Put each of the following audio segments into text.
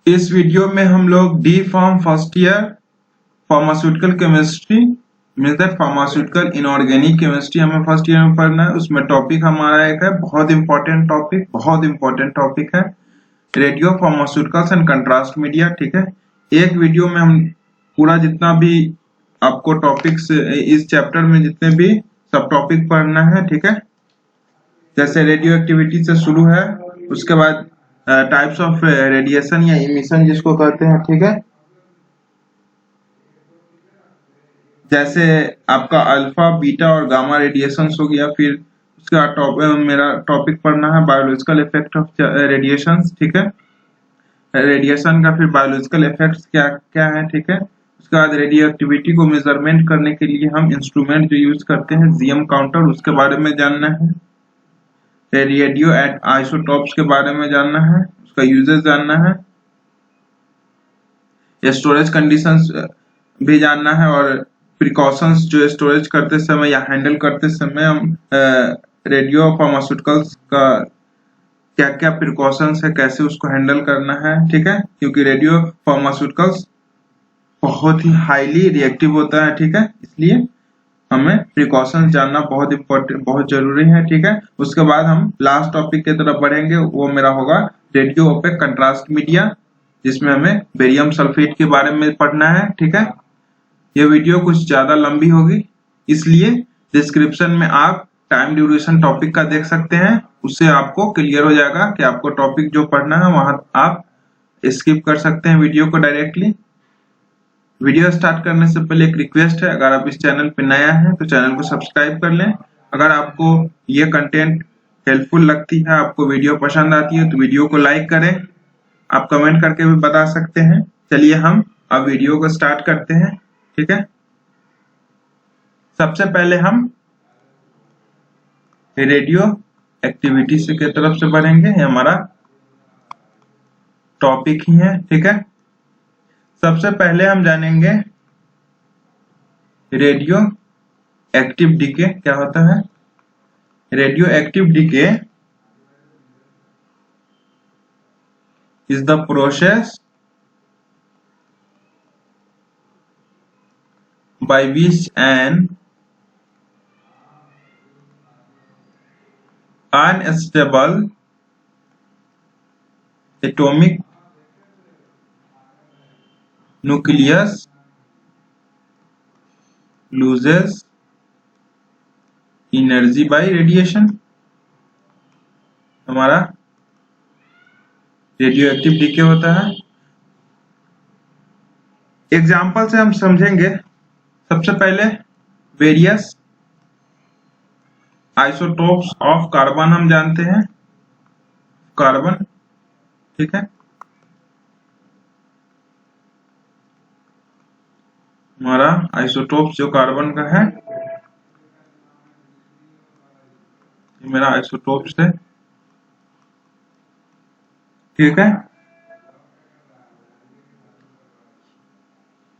इस वीडियो में हम लोग D pharm first year pharmaceutical chemistry means that pharmaceutical inorganic chemistry हमें फर्स्ट ईयर में पढ़ना है। उसमें टॉपिक हमारा एक है बहुत इंपॉर्टेंट टॉपिक है radiopharmaceuticals and contrast media. ठीक है, एक वीडियो में हम पूरा जितना भी आपको टॉपिक्स इस चैप्टर में जितने भी सब टॉपिक पढ़ना है। ठीक है, जैसे रेडियो एक्टिविटी से शुरू है, उसके बाद टाइप्स ऑफ रेडिएशन या इमिशन जिसको कहते हैं। ठीक है, जैसे आपका अल्फा बीटा और गामा रेडिएशन हो गया। फिर उसका मेरा टॉपिक पढ़ना है बायोलॉजिकल इफेक्ट ऑफ रेडिएशन। ठीक है, रेडिएशन का फिर बायोलॉजिकल इफेक्ट्स क्या क्या है। ठीक है, उसके बाद रेडियो एक्टिविटी को मेजरमेंट करने के लिए हम इंस्ट्रूमेंट जो यूज करते हैं जीएम काउंटर, उसके बारे में जानना है। रेडियो एट आइसोटॉप्स के बारे में जानना है, उसका यूजेस जानना है। स्टोरेज कंडीशंस भी जानना है और प्रिकॉशंस जो स्टोरेज करते समय या हैंडल करते समय हम रेडियो फार्मास्यूटिकल्स का क्या क्या प्रिकॉशंस है, कैसे उसको हैंडल करना है। ठीक है, क्योंकि रेडियो फार्मास्यूटिकल्स बहुत ही हाईली रिएक्टिव होता है। ठीक है, इसलिए हमें प्रिकॉशंस जानना बहुत इंपॉर्टेंट, बहुत जरूरी है। ठीक है, उसके बाद हम लास्ट टॉपिक की तरफ बढ़ेंगे, वो मेरा होगा रेडियो ओपेक कंट्रास्ट मीडिया, जिसमें हमें बेरियम सल्फेट के बारे में पढ़ना है। ठीक है, यह वीडियो कुछ ज्यादा लंबी होगी, इसलिए डिस्क्रिप्शन में आप टाइम ड्यूरेशन टॉपिक का देख सकते हैं, उससे आपको क्लियर हो जाएगा कि आपको टॉपिक जो पढ़ना है वहां आप स्किप कर सकते हैं वीडियो को डायरेक्टली। वीडियो स्टार्ट करने से पहले एक रिक्वेस्ट है, अगर आप इस चैनल पे नया हैं तो चैनल को सब्सक्राइब कर लें। अगर आपको ये कंटेंट हेल्पफुल लगती है, आपको वीडियो पसंद आती है, तो वीडियो को लाइक करें। आप कमेंट करके भी बता सकते हैं। चलिए हम अब वीडियो को स्टार्ट करते हैं। ठीक है, सबसे पहले हम रेडियो एक्टिविटी से की तरफ से बढ़ेंगे, ये हमारा टॉपिक ही है। ठीक है, सबसे पहले हम जानेंगे रेडियो एक्टिव डीके क्या होता है। Radioactive decay is the process by which an unstable atomic nucleus loses energy by radiation। हमारा रेडियो एक्टिव डीके होता है। एग्जाम्पल से हम समझेंगे। सबसे पहले वेरियस आइसोटोप्स ऑफ कार्बन हम जानते हैं, कार्बन। ठीक है, हमारा आइसोटोप्स जो कार्बन का है, ये मेरा आइसोटोप्स है। ठीक है,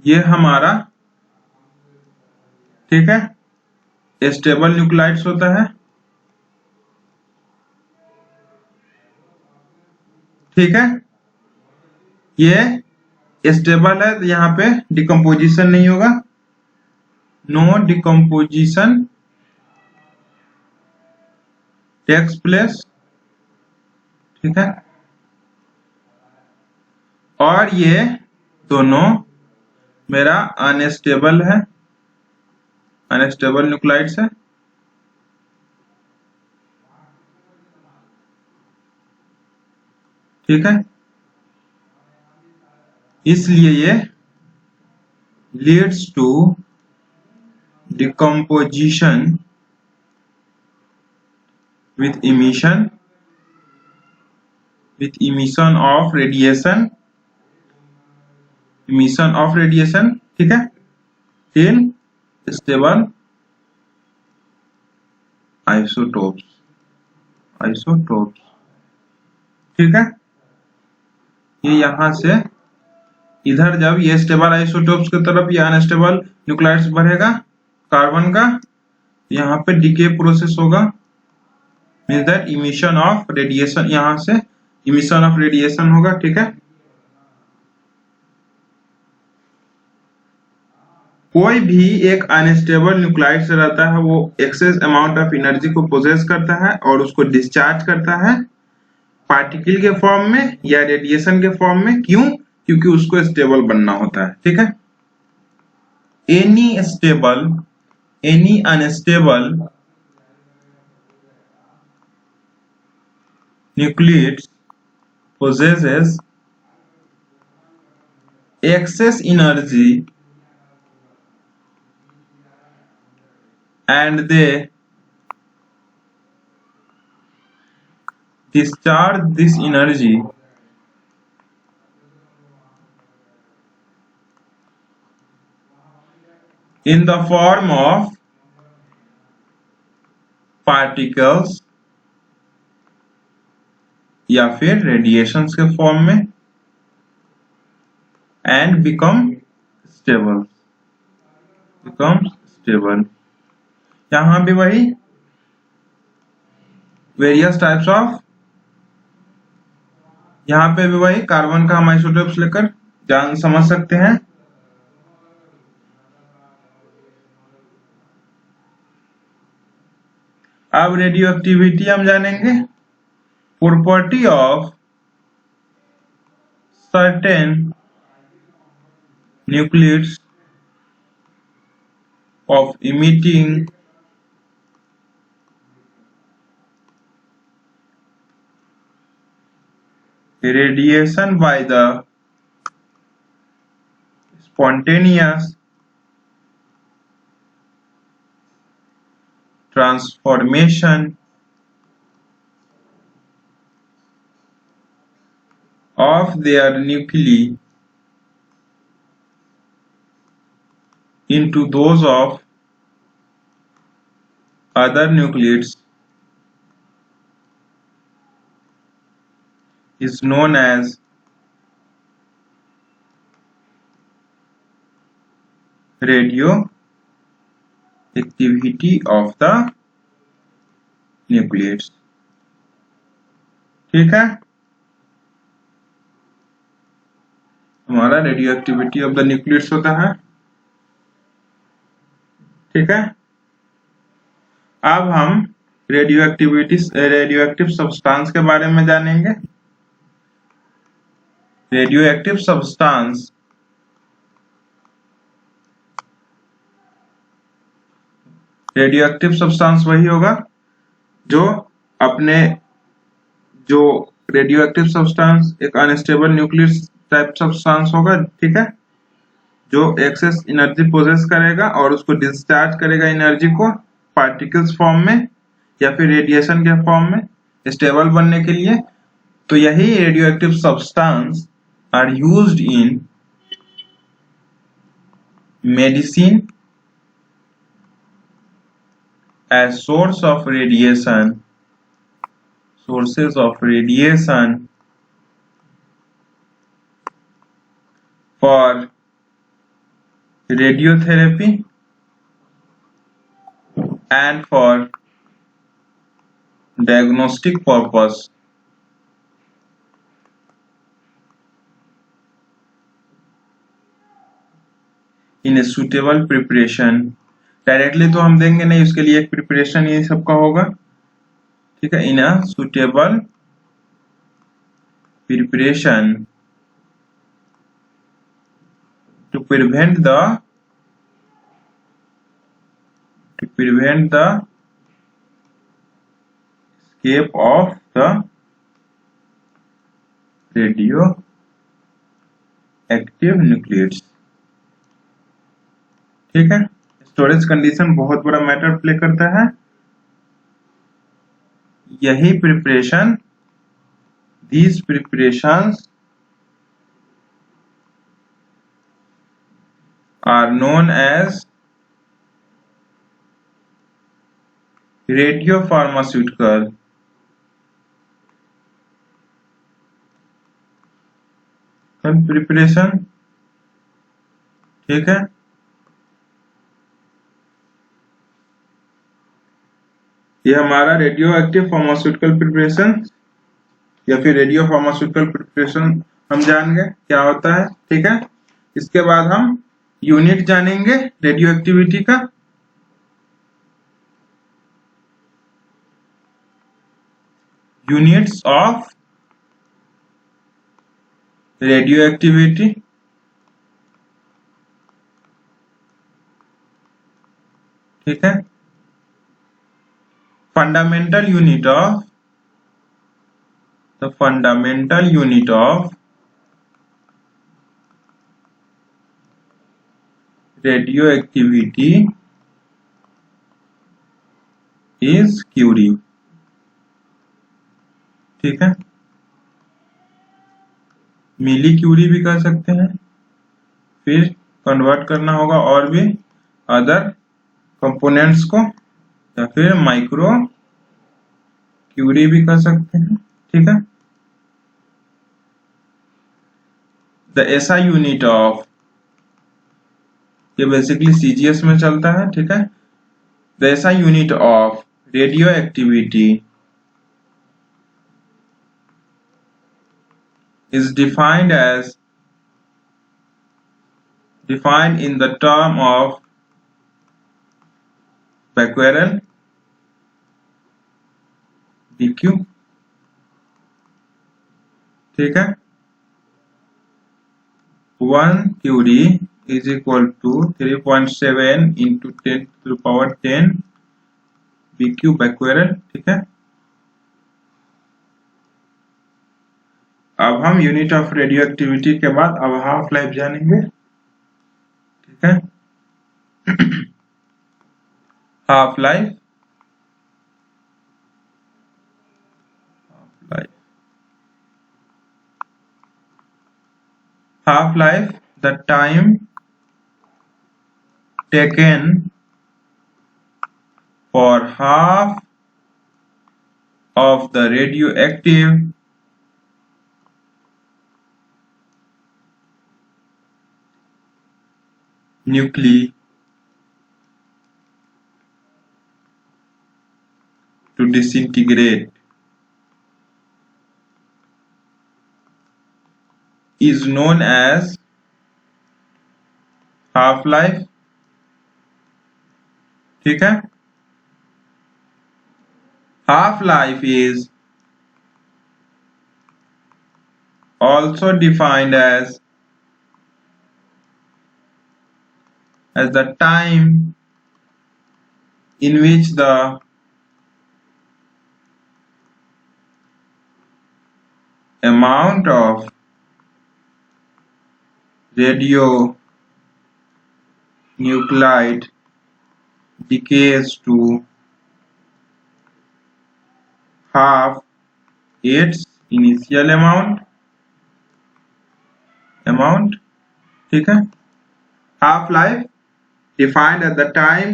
ये हमारा, ठीक है, स्टेबल न्यूक्लाइड्स होता है। ठीक है, ये स्टेबल है, तो यहाँ पे डिकम्पोजिशन नहीं होगा, नो डिकम्पोजिशन टेक्स प्लेस। ठीक है, और ये दोनों मेरा अनस्टेबल है, अनस्टेबल न्यूक्लाइड्स है। ठीक है, इसलिए ये leads to decomposition with emission of radiation, ठीक है, इन स्टेबल आइसोटोप्स। ठीक है, ये यहां से इधर जब ये स्टेबल आइसोटोप्स की तरफ ये अनस्टेबल न्यूक्लाइड्स बढ़ेगा कार्बन का, यहाँ पे डीके प्रोसेस होगा, means that emission of radiation, यहाँ से इमिशन ऑफ रेडिएशन होगा। ठीक है, कोई भी एक अनस्टेबल न्यूक्लाइड से रहता है वो एक्सेस अमाउंट ऑफ एनर्जी को पोजेस करता है और उसको डिस्चार्ज करता है पार्टिकल के फॉर्म में या रेडिएशन के फॉर्म में। क्यों? क्योंकि उसको स्टेबल बनना होता है। ठीक है, any unstable nuclide possesses excess energy and they discharge this energy in the form of particles या फिर रेडिएशंस के फॉर्म में and become stable। यहां भी वही वेरियस टाइप्स ऑफ, यहां पे भी वही कार्बन का हम आइसोटोप्स लेकर जान समझ सकते हैं। अब रेडियो एक्टिविटी हम जानेंगे। Property of certain nuclides of emitting radiation by the spontaneous transformation of their nuclei into those of other nuclides is known as radioactivity of the nuclides। ठीक है, हमारा रेडियो एक्टिविटी ऑफ द न्यूक्लिड्स होता है। ठीक है, अब हम रेडियोएक्टिव सब्सटेंस के बारे में जानेंगे। रेडियोएक्टिव सब्सटेंस वही होगा जो रेडियोएक्टिव सब्सटेंस एक अनस्टेबल न्यूक्लियर टाइप सब्सटेंस होगा। ठीक है, जो एक्सेस एनर्जी पोजेस करेगा और उसको डिस्चार्ज करेगा एनर्जी को पार्टिकल्स फॉर्म में या फिर रेडिएशन के फॉर्म में स्टेबल बनने के लिए। तो यही radioactive substance are used in medicine as sources of radiation for radiotherapy and for diagnostic purpose। in a suitable preparation। डायरेक्टली तो हम देंगे नहीं, उसके लिए एक प्रिपरेशन ये सबका होगा। ठीक है, in a suitable preparation to prevent the escape of the radioactive nuclides। ठीक है, स्टोरेज कंडीशन बहुत बड़ा मैटर प्ले करता है। यही preparation, these preparations are known as radiopharmaceutical preparation. ठीक है, ये हमारा रेडियो एक्टिव फार्मास्यूटिकल प्रिपरेशन या फिर रेडियो फार्मास्यूटिकल प्रिपरेशन हम जान गए क्या होता है। ठीक है, इसके बाद हम यूनिट जानेंगे रेडियो एक्टिविटी का। यूनिट्स ऑफ रेडियो एक्टिविटी, ठीक है। Fundamental unit of the fundamental unit of radioactivity is curie, ठीक है। मिली क्यूरी भी कर सकते हैं, फिर कन्वर्ट करना होगा और भी अदर कंपोनेंट्स को, या फिर माइक्रो क्यूरी भी कर सकते हैं, ठीक है। द एसआई यूनिट ऑफ, ये बेसिकली सीजीएस में चलता है, ठीक है। The SI unit of radio activity is defined in the term of becquerel BQ, ठीक है। 1 curie is equal to 3.7 into 10 to the power 10 BQ becquerel, ठीक है। अब हम यूनिट ऑफ रेडियो एक्टिविटी के बाद अब हाफ लाइफ जानेंगे, ठीक है। Half life, half life, the time taken for half of the radioactive nuclei to disintegrate is known as half life, ठीक है। half life is also defined as the time in which the amount of radionuclide decays to half its initial amount, ठीक है। half life defined as the time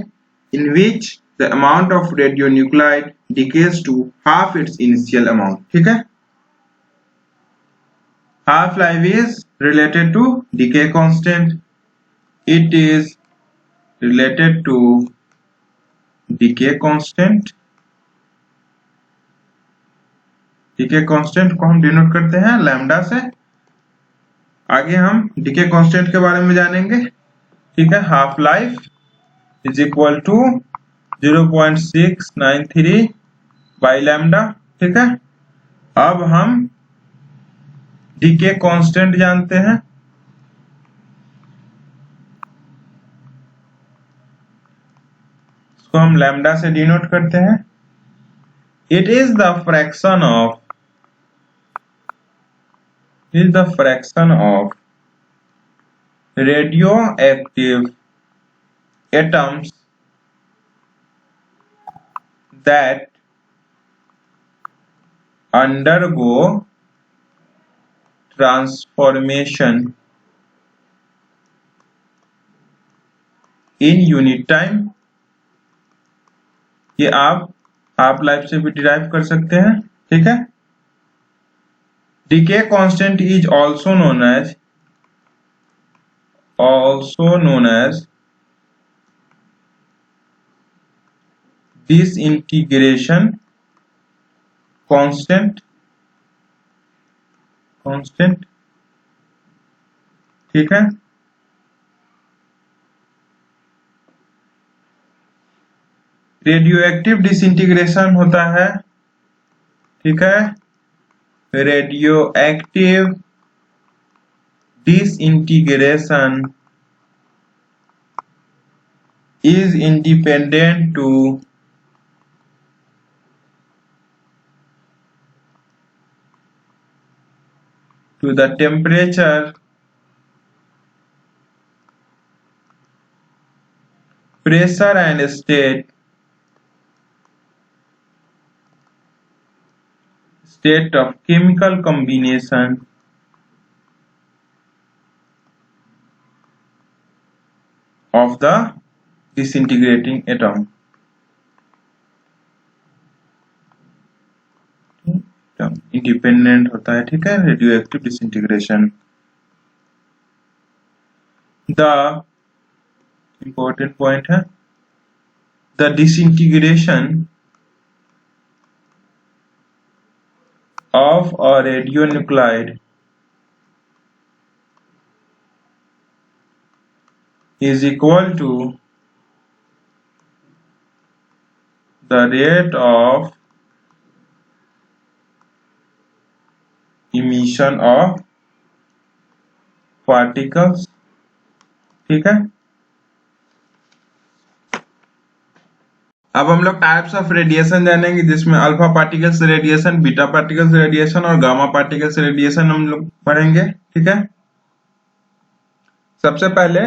in which the amount of radionuclide decays to half its initial amount, ठीक है। half life is related to decay constant. It is related to decay constant. decay constant को हम denote करते हैं lambda से। आगे हम decay constant के बारे में जानेंगे, ठीक है। Half life is equal to 0.693 by lambda, ठीक है। अब हम डीके कांस्टेंट जानते हैं, इसको हम लैम्डा से डिनोट करते हैं। It is the fraction of radioactive atoms that undergo transformation in unit time। ये आप हाफ लाइफ से भी डिराइव कर सकते हैं, ठीक है। decay constant is also known as disintegration constant, ठीक है। रेडियो एक्टिव डिसइंटीग्रेशन होता है, ठीक है। Radio active disintegration is independent to the temperature, pressure and state of chemical combination of the disintegrating atom। Independent होता है, ठीक है, radioactive disintegration. The important point है, the disintegration of a radionuclide is equal to the rate of emission of particles, ठीक है। अब हम लोग टाइप्स ऑफ रेडिएशन जानेंगे, जिसमें alpha particles radiation, beta particles radiation और गामा पार्टिकल्स रेडिएशन हम लोग पढ़ेंगे, ठीक है। सबसे पहले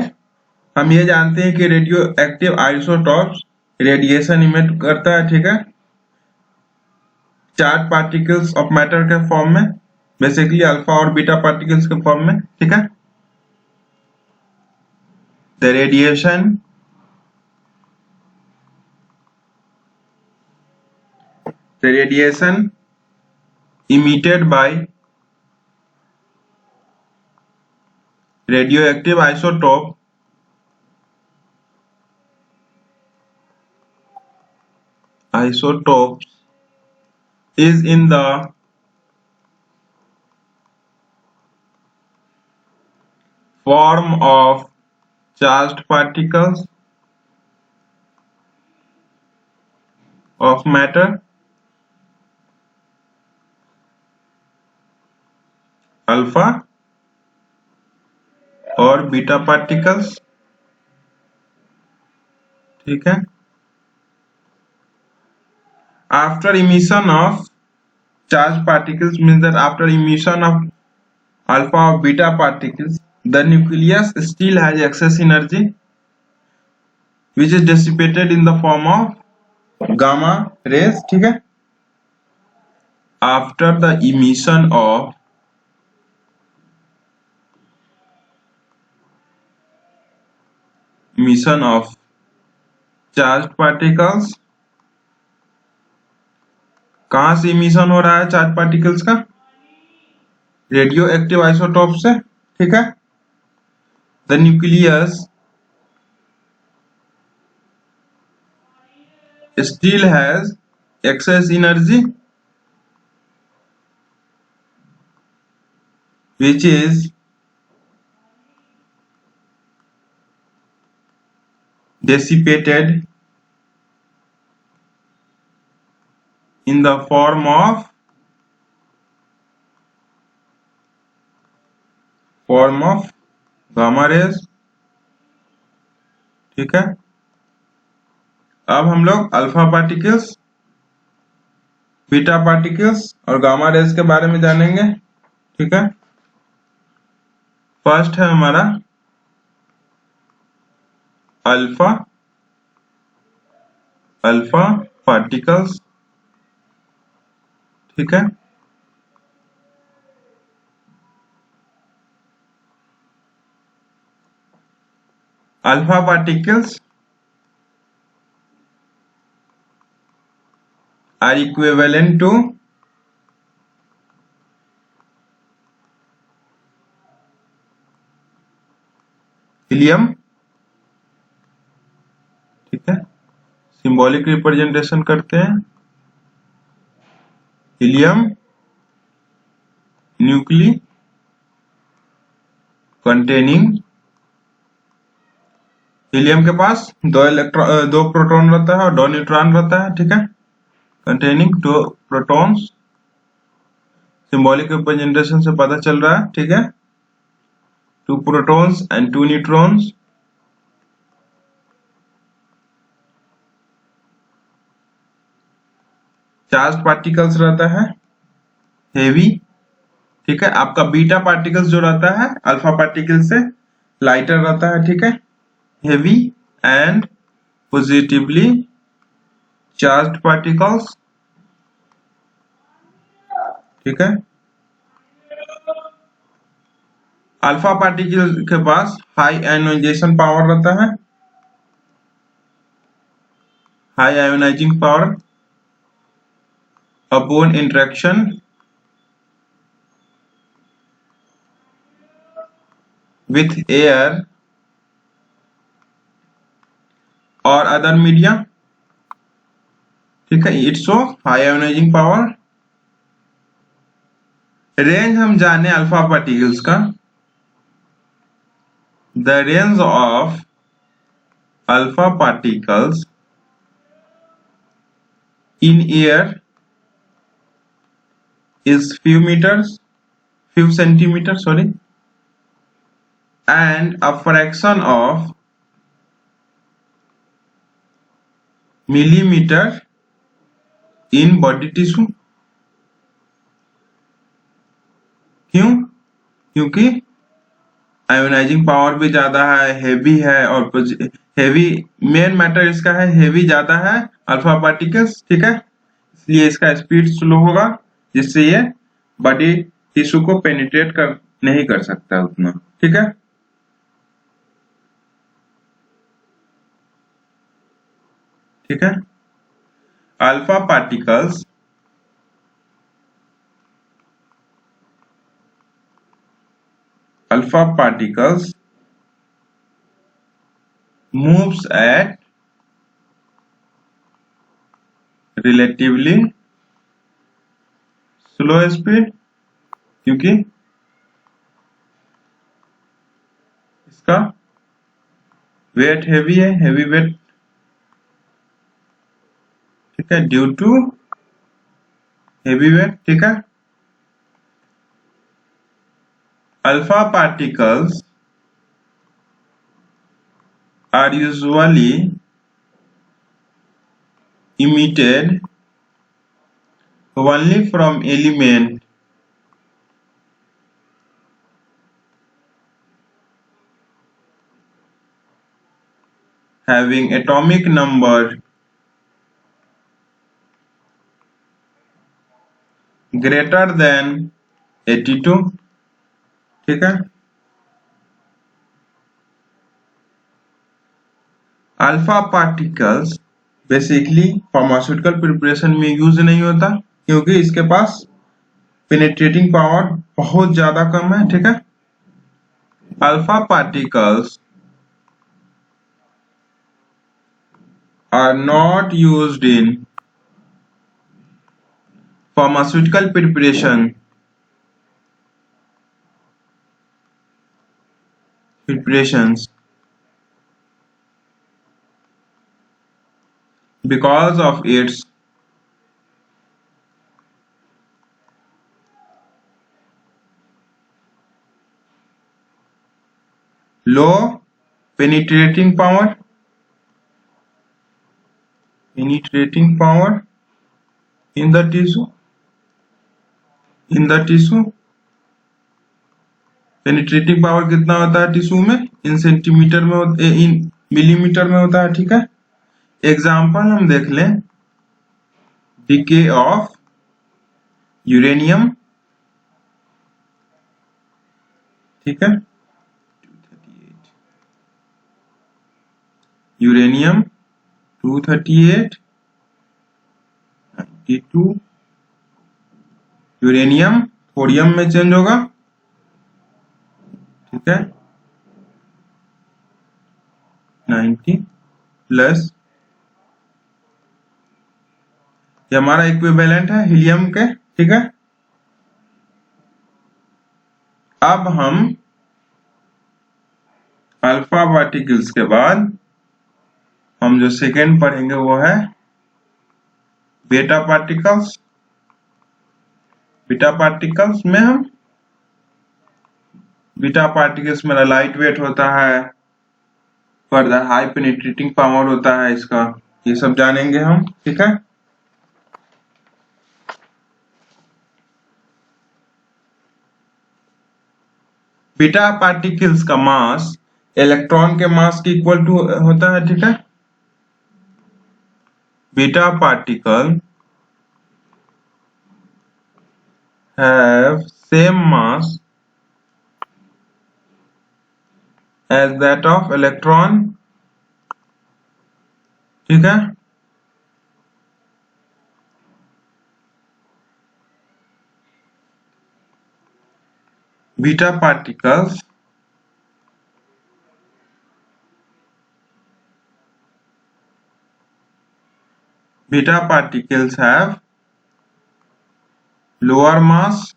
हम ये जानते हैं कि radio active isotopes radiation emit करता है, ठीक है, चार्ज पार्टिकल्स ऑफ मैटर के फॉर्म में, बेसिकली अल्फा और बीटा पार्टिकल्स के फॉर्म में, ठीक है। The radiation emitted by radioactive isotopes is in the form of charged particles of matter, alpha और बीटा पार्टिकल्स, ठीक है। After emission of charge particles means that after emission of alpha और beta particles the nucleus still has excess energy which is dissipated in the form of gamma rays, ठीक है। After the emission of charge particles, कहां से emission हो रहा है charge particles का? Radio active isotope से, ठीक है। The nucleus still has excess energy which is dissipated in the form of gamma rays, ठीक है। अब हम लोग अल्फा पार्टिकल्स, बीटा पार्टिकल्स और गामा रेज के बारे में जानेंगे, ठीक है। फर्स्ट है हमारा अल्फा पार्टिकल्स, ठीक है। Alpha particles are equivalent to helium, ठीक है। सिंबॉलिक रिप्रेजेंटेशन करते हैं, हीलियम न्यूक्ली containing हीलियम के पास दो प्रोटॉन रहता है और दो न्यूट्रॉन रहता है, ठीक है, कंटेनिंग दो प्रोटॉन्स। सिंबॉलिक रिप्रेजेंटेशन से पता चल रहा है, ठीक है, 2 protons and 2 neutrons। Charge particles रहता है हेवी, ठीक है, आपका बीटा पार्टिकल्स जो रहता है अल्फा पार्टिकल से लाइटर रहता है, ठीक है, heavy and positively charged particles, ठीक है। अल्फा पार्टिकल के पास हाई आयोनाइजेशन पावर रहता है, high ionising power upon interaction with air और अदर मीडिया, ठीक है, it's show high ionising power. Range हम जाने अल्फा पार्टिकल्स का, the range of alpha particles in air is few centimeters, sorry, and a fraction of millimeter in body tissue। क्यों? क्योंकि ionising power भी ज्यादा है, हेवी है, और हेवी मेन मैटर इसका है, हेवी ज्यादा है अल्फा पार्टिकल्स, ठीक है, इसलिए इसका स्पीड स्लो होगा, जिससे ये बॉडी टिश्यू को पेनिट्रेट कर नहीं कर सकता उतना, ठीक है। ठीक है, alpha particles moves at relatively slow speed, क्योंकि इसका वेट हेवी है, हेवी वेट, ठीक है, ड्यू टू हेवी वेट, ठीक है। Alpha particles are usually emitted only from element having atomic number greater than 82, ठीक है। Alpha particles basically pharmaceutical preparation में यूज नहीं होता, क्योंकि इसके पास पेनिट्रेटिंग पावर बहुत ज्यादा कम है, ठीक है। Alpha particles are not used in pharmaceutical preparations because of its low penetrating power in the tissue penetrating power कितना होता है टिश्यू में, इन सेंटीमीटर में, इन मिलीमीटर में होता है, ठीक है। एग्जाम्पल हम देख लें, डिके ऑफ यूरेनियम, ठीक है, यूरेनियम 238 92, यूरेनियम थोरियम में चेंज होगा, ठीक है, 90 प्लस, ये हमारा इक्विवेलेंट है हीलियम के, ठीक है। अब हम अल्फा पार्टिकल्स के बाद हम जो सेकेंड पढ़ेंगे वो है बीटा पार्टिकल्स। बीटा पार्टिकल्स में हम बीटा पार्टिकल्स में लाइट वेट होता है, फर्दर हाई पेनिट्रेटिंग पावर होता है इसका, ये सब जानेंगे हम। ठीक है, बीटा पार्टिकल्स का मास इलेक्ट्रॉन के मास के इक्वल टू होता है। ठीक है, beta particle have same mass as that of electron। ठीक है, beta particles have lower mass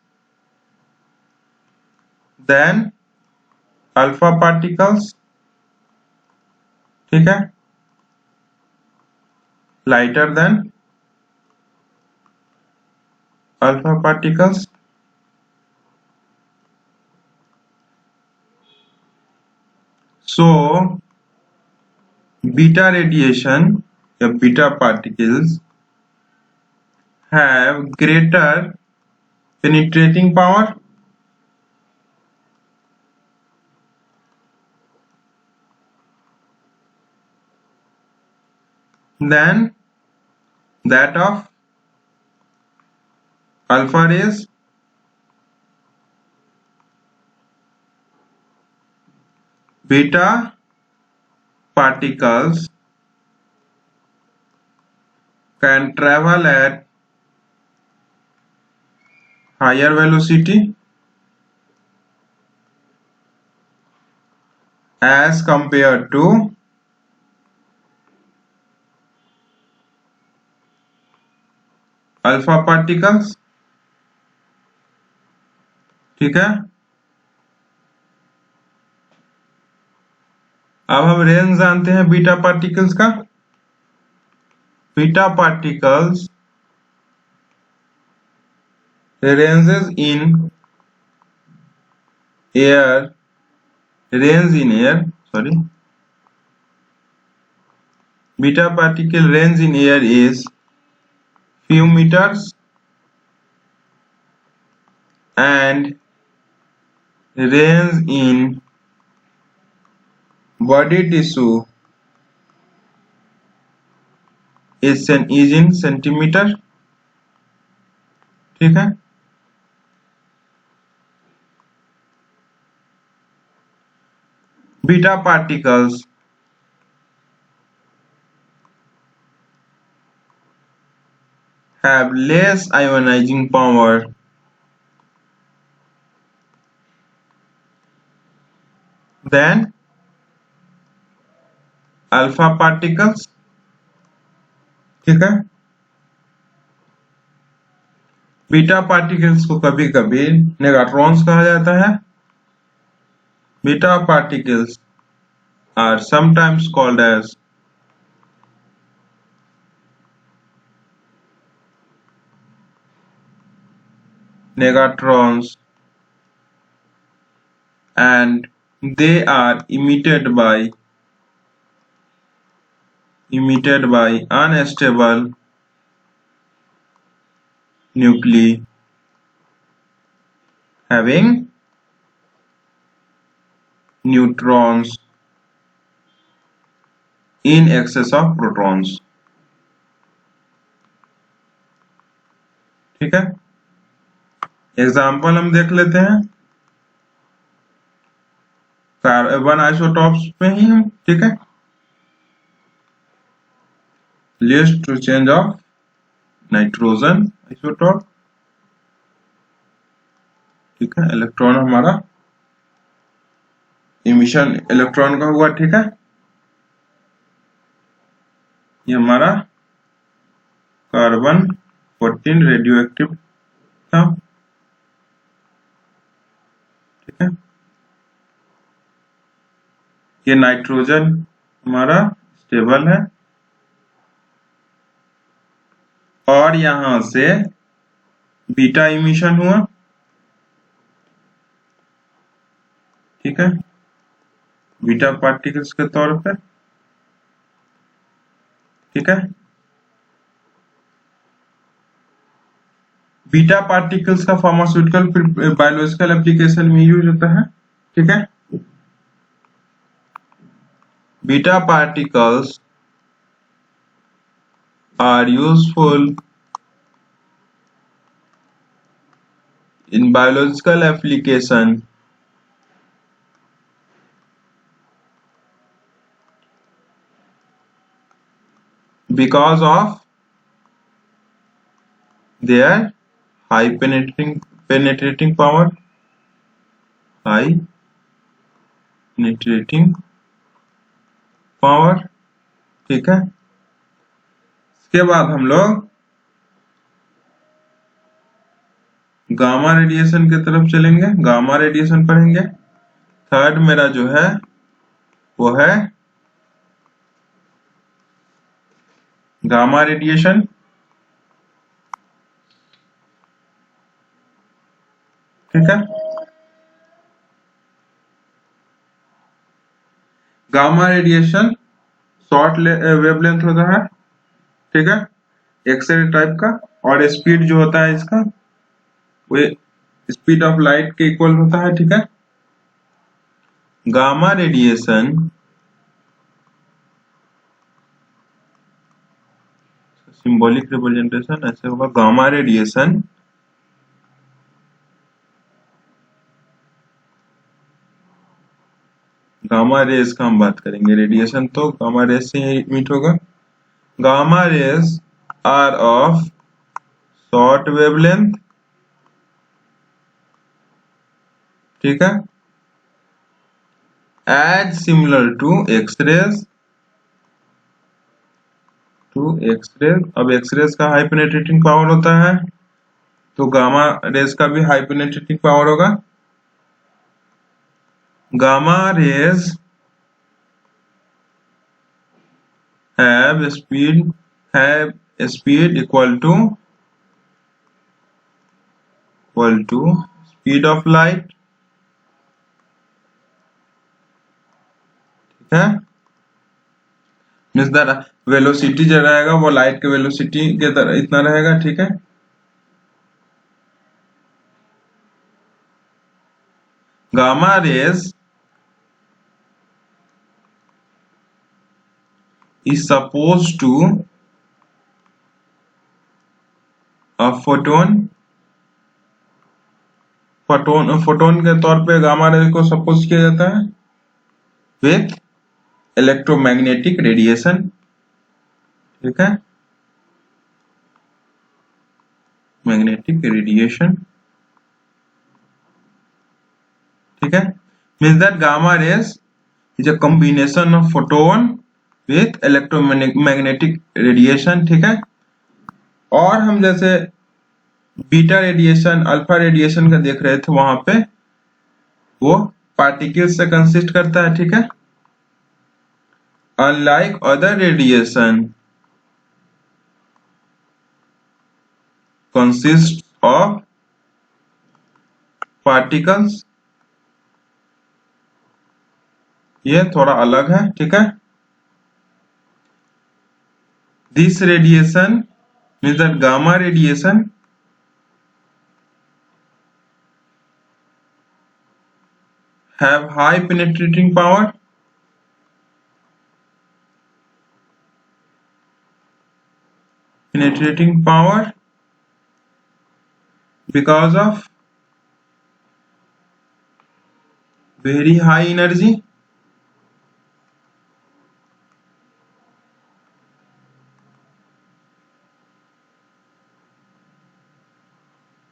than alpha particles। ठीक है, lighter than alpha particles। so beta radiation या beta particles have greater penetrating power than that of alpha rays। beta particles can travel at higher velocity as compared to alpha particles। ठीक है, अब हम range जानते हैं beta particles का। Beta particles ranges in air beta particle range in air is few meters and range in body tissue is in centimeter। ठीक है, beta particles have less ionizing power than alpha particles। ठीक है, beta particles को कभी कभी नेगाट्रॉन्स कहा जाता है। Beta particles are sometimes called as negatrons and they are emitted by unstable nuclei having neutrons in excess of protons। ठीक है, एग्जाम्पल हम देख लेते हैं कार्बन आइसोटॉप्स में ही हम। ठीक है, list to change of nitrogen isotope. ठीक है, इलेक्ट्रॉन हमारा इमिशन इलेक्ट्रॉन का हुआ। ठीक है, ये हमारा कार्बन 14 रेडियो एक्टिव था। ठीक है, ये नाइट्रोजन हमारा स्टेबल है और यहां से बीटा इमिशन हुआ, ठीक है, बीटा पार्टिकल्स के तौर पे, ठीक है। बीटा पार्टिकल्स का फार्मास्यूटिकल बायोलॉजिकल एप्लीकेशन में यूज होता है, ठीक है। Beta particles are useful in biological application because of their high penetrating power, high penetrating power, ठीक है। इसके बाद हम लोग गामा रेडिएशन की तरफ चलेंगे, गामा रेडिएशन पढ़ेंगे। थर्ड मेरा जो है वो है गामा रेडिएशन, ठीक है। गामा रेडिएशन शॉर्ट वेवलेंथ होता है, ठीक है, एक्सरे टाइप का, और स्पीड जो होता है इसका वो स्पीड ऑफ लाइट के इक्वल होता है, ठीक है। गामा रेडिएशन सिंबॉलिक रिप्रेजेंटेशन ऐसे होगा, गामा रेडिएशन गामा रेज का हम बात करेंगे, रेडिएशन तो गामा रेज से ही इमिट होगा। Gamma rays are of short wavelength, ठीक है, एज सिमिलर टू एक्सरेज, अब एक्सरेज का हाई पेनेट्रेटिंग पावर होता है तो गामा रेज का भी हाई पेनेट्रेटिंग पावर होगा। Gamma rays have speed equal to speed of light, ठीक है। मीन्स द वेलोसिटी जो रहेगा वो लाइट के वेलोसिटी के तरह इतना रहेगा, ठीक है। Gamma rays is supposed to a photon के तौर पे गामा रेज को सपोज किया जाता है विथ इलेक्ट्रोमैग्नेटिक रेडिएशन, ठीक है, मैग्नेटिक रेडिएशन, ठीक है। Means that gamma rays is a combination of photon with electromagnetic radiation, ठीक है। और हम जैसे बीटा रेडिएशन अल्फा रेडिएशन का देख रहे थे वहां पे वो पार्टिकल्स से कंसिस्ट करता है, ठीक है। Unlike other radiation consist of particles, ये थोड़ा अलग है, ठीक है। This radiation means that gamma radiation have high penetrating power, because of very high energy,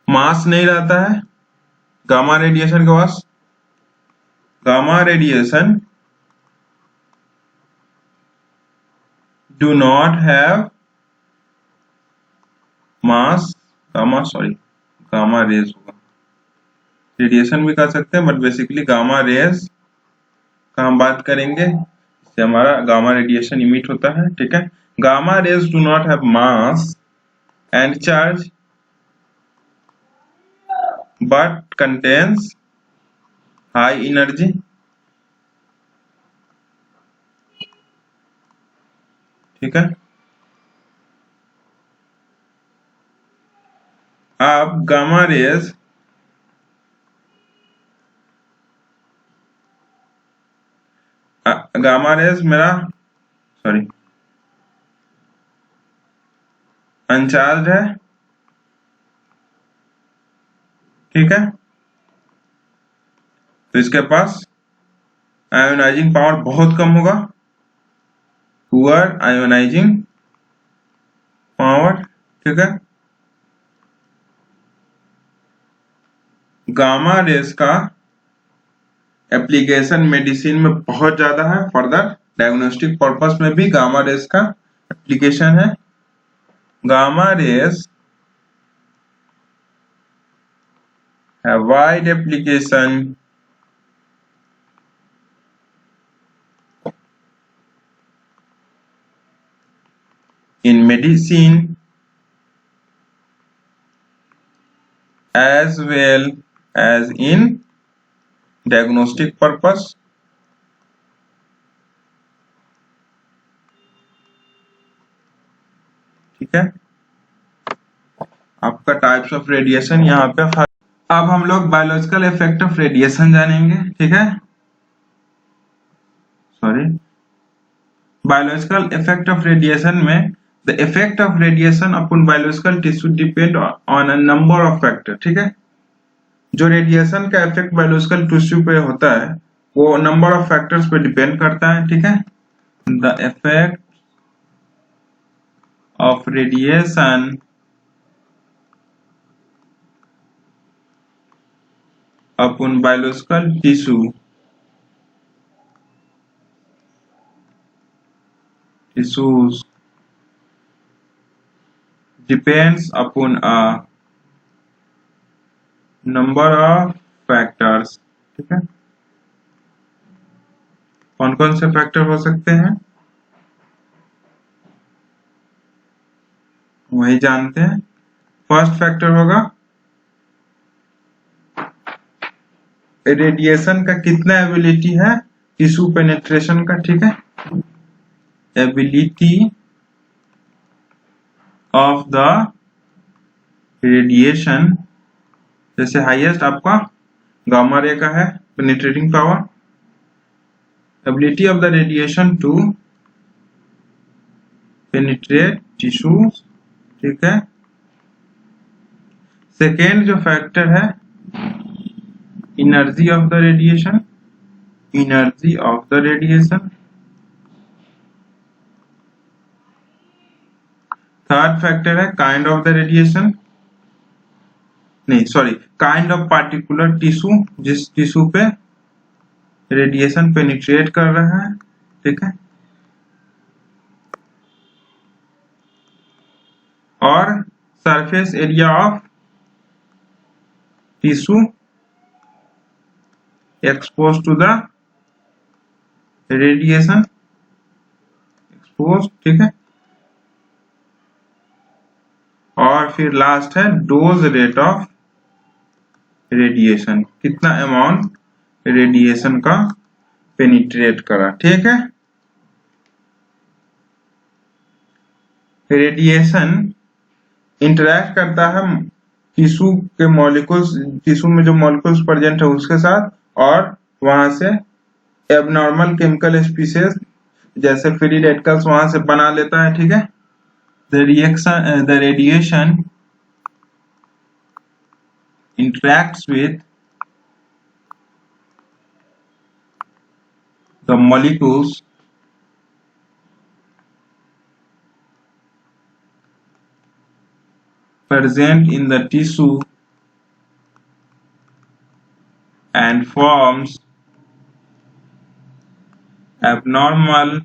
mass नहीं रहता है गामा रेडिएशन के पास। Gamma radiation do not have mass, gamma rays होगा, रेडिएशन भी कर सकते हैं बट बेसिकली गामा रेज का हम बात करेंगे, इससे हमारा गामा रेडिएशन इमिट होता है। ठीक है, gamma rays do not have mass and charge but contains high energy. ठीक है, अब गामा रेज मेरा सॉरी अनचार्ज है। ठीक है, तो इसके पास आयोनाइजिंग पावर बहुत कम होगा, पुअर आयोनाइजिंग पावर। ठीक है, गामा रेज का एप्लीकेशन मेडिसिन में बहुत ज्यादा है, फर्दर डायग्नोस्टिक पर्पस में भी गामा रेज का एप्लीकेशन है। Gamma rays have wide application in medicine as well as in diagnostic purpose। ठीक है, आपका टाइप्स ऑफ रेडिएशन यहाँ पे। अब हम लोग बायोलॉजिकल इफेक्ट ऑफ रेडिएशन जानेंगे। ठीक है, sorry, biological effect of radiation में the effect of radiation upon biological tissue depend on a number of factor. ठीक है, जो रेडिएशन का इफेक्ट बायोलॉजिकल टिश्यू पे होता है वो नंबर ऑफ फैक्टर्स पे डिपेंड करता है। ठीक है, the effect of radiation upon biological tissues depends upon a number of factors। ठीक है, कौन कौन से फैक्टर हो सकते हैं वही जानते हैं। फर्स्ट फैक्टर होगा रेडिएशन का कितना एबिलिटी है टिश्यू पेनिट्रेशन का। ठीक है, एबिलिटी ऑफ द रेडिएशन, जैसे हाईएस्ट आपका गामा रे का है penetrating power, ability of the radiation to penetrate tissues. ठीक है, सेकेंड जो फैक्टर है energy of the radiation, energy of the radiation. Third factor है काइंड ऑफ द रेडिएशन, नहीं sorry, kind of particular tissue, जिस tissue पे radiation penetrate कर रहा है। ठीक है, और surface area of tissue expose to the radiation expose. ठीक है, और फिर लास्ट है डोज रेट ऑफ रेडिएशन, कितना अमाउंट रेडिएशन का पेनिट्रेट करा। ठीक है, रेडिएशन इंटरैक्ट करता है टिश्यू के मॉलिक्यूल्स, टिश्यू में जो मॉलिक्यूल्स प्रेजेंट है उसके साथ, और वहां से एबनॉर्मल केमिकल स्पीसीज जैसे फ्री रेडिकल्स वहां से बना लेता है। ठीक है, the radiation interacts with the molecules present in the tissue and forms abnormal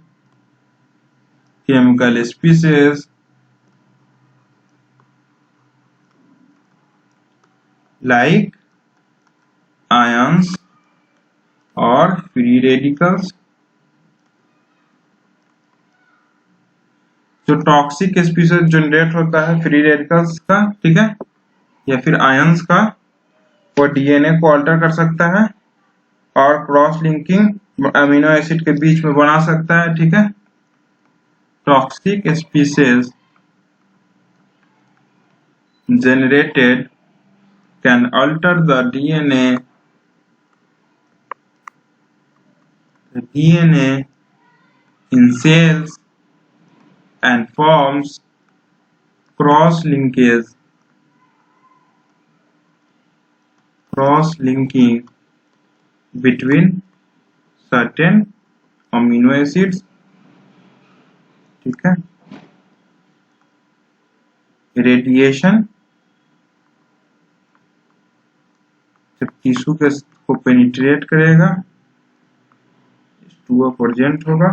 chemical species like ions or free radicals, जो टॉक्सिक स्पीशीज जनरेट होता है फ्री रेडिकल्स का, ठीक है, या फिर आयंस का, वो डीएनए को अल्टर कर सकता है और क्रॉस लिंकिंग अमीनो एसिड के बीच में बना सकता है, ठीक है। Toxic species generated can alter the DNA in cells and forms cross-linking between certain amino acids, ठीक है। रेडिएशन जब टिश्यू को पेनिट्रेट करेगा, H2O प्रेजेंट होगा,